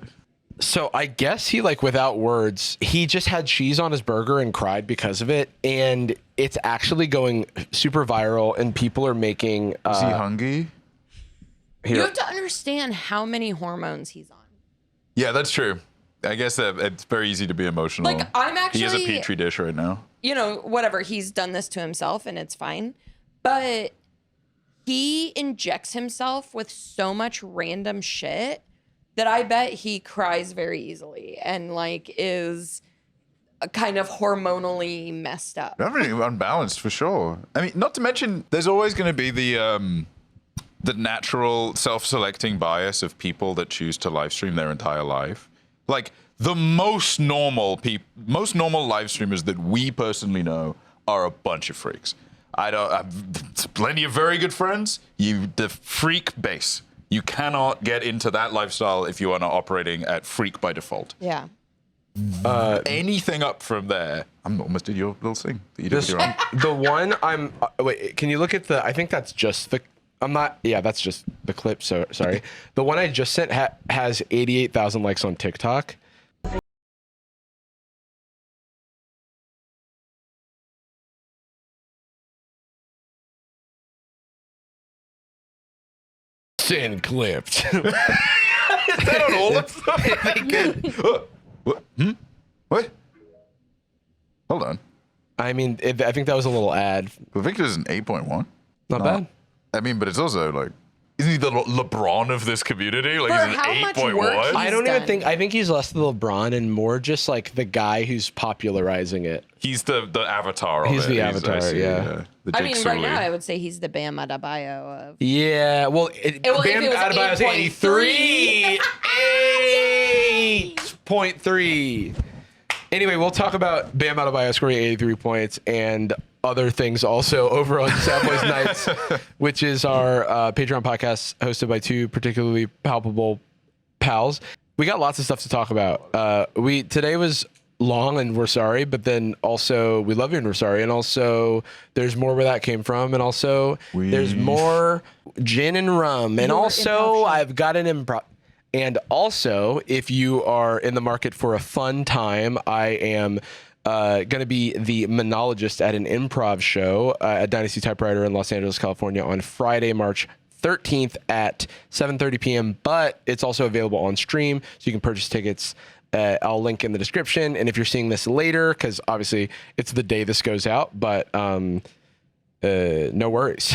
So I guess he without words, he just had cheese on his burger and cried because of it, and it's actually going super viral, and people are making. Is he hungry? You have to understand how many hormones he's on. Yeah, that's true. I guess that it's very easy to be emotional. Like, I'm He is a actually- petri dish right now. You know, whatever, he's done this to himself and it's fine. But he injects himself with so much random shit that I bet he cries very easily and is kind of hormonally messed up. Definitely unbalanced for sure. I mean, not to mention, there's always going to be the natural self-selecting bias of people that choose to live stream their entire life. Like the most normal live streamers that we personally know are a bunch of freaks. I've plenty of very good friends. The freak base You cannot get into that lifestyle if you are not operating at freak by default. Yeah. Anything up from there, I'm almost did your little thing that you did with your arm. The one I'm wait, can you look at the? I think that's just the. I'm not. Yeah, that's just the clip. So sorry. The one I just sent has 88,000 likes on TikTok. Send clipped. Is that on all of them? What? What? Hold on. I mean, I think that was a little ad. But Victor's an 8.1. Not bad. I mean, but it's also like, isn't he the LeBron of this community? Like, For he's how an much 8.1. work I don't done. even think. I think he's less the LeBron and more just like the guy who's popularizing it. He's the avatar of it. He's the avatar, I see, yeah. The I mean, Jake right Sully. now I would say he's the Bam Adebayo of. Yeah. Well, Well, if Bam it was Adebayo's 83. 8.3. Anyway, we'll talk about Bam Adebayo scoring 83 points and other things also over on Sad Boyz Nightz, which is our Patreon podcast hosted by two particularly palpable pals. We got lots of stuff to talk about. Today was long and we're sorry, but then also we love you and we're sorry, and also there's more where that came from, and also there's more gin and rum, and also I've got an improv. And also, if you are in the market for a fun time, I am going to be the monologist at an improv show at Dynasty Typewriter in Los Angeles, California on Friday, March 13th at 7:30 p.m. But it's also available on stream, so you can purchase tickets. I'll link in the description. And if you're seeing this later, because obviously it's the day this goes out, but no worries.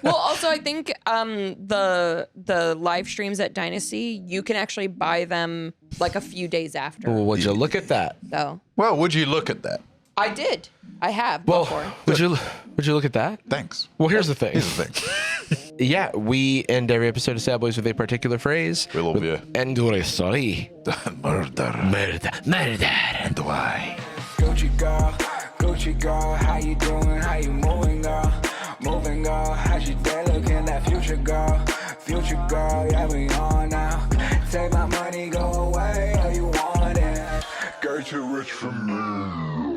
Well, also I think the live streams at Dynasty, you can actually buy them like a few days after. Well, would you look at that? So Well, would you look at that? I did. I have before. Would you look at that? Thanks. Well, here's the thing. Here's the thing. Yeah, we end every episode of Sad Boyz with a particular phrase. We love you. And we're sorry. Murder. And why? Gucci girl, how you doing? How you moving, girl? Moving, girl. How's your day looking? That future girl, yeah, we on now. Take my money, go away, all you want it. Girl, too rich for me.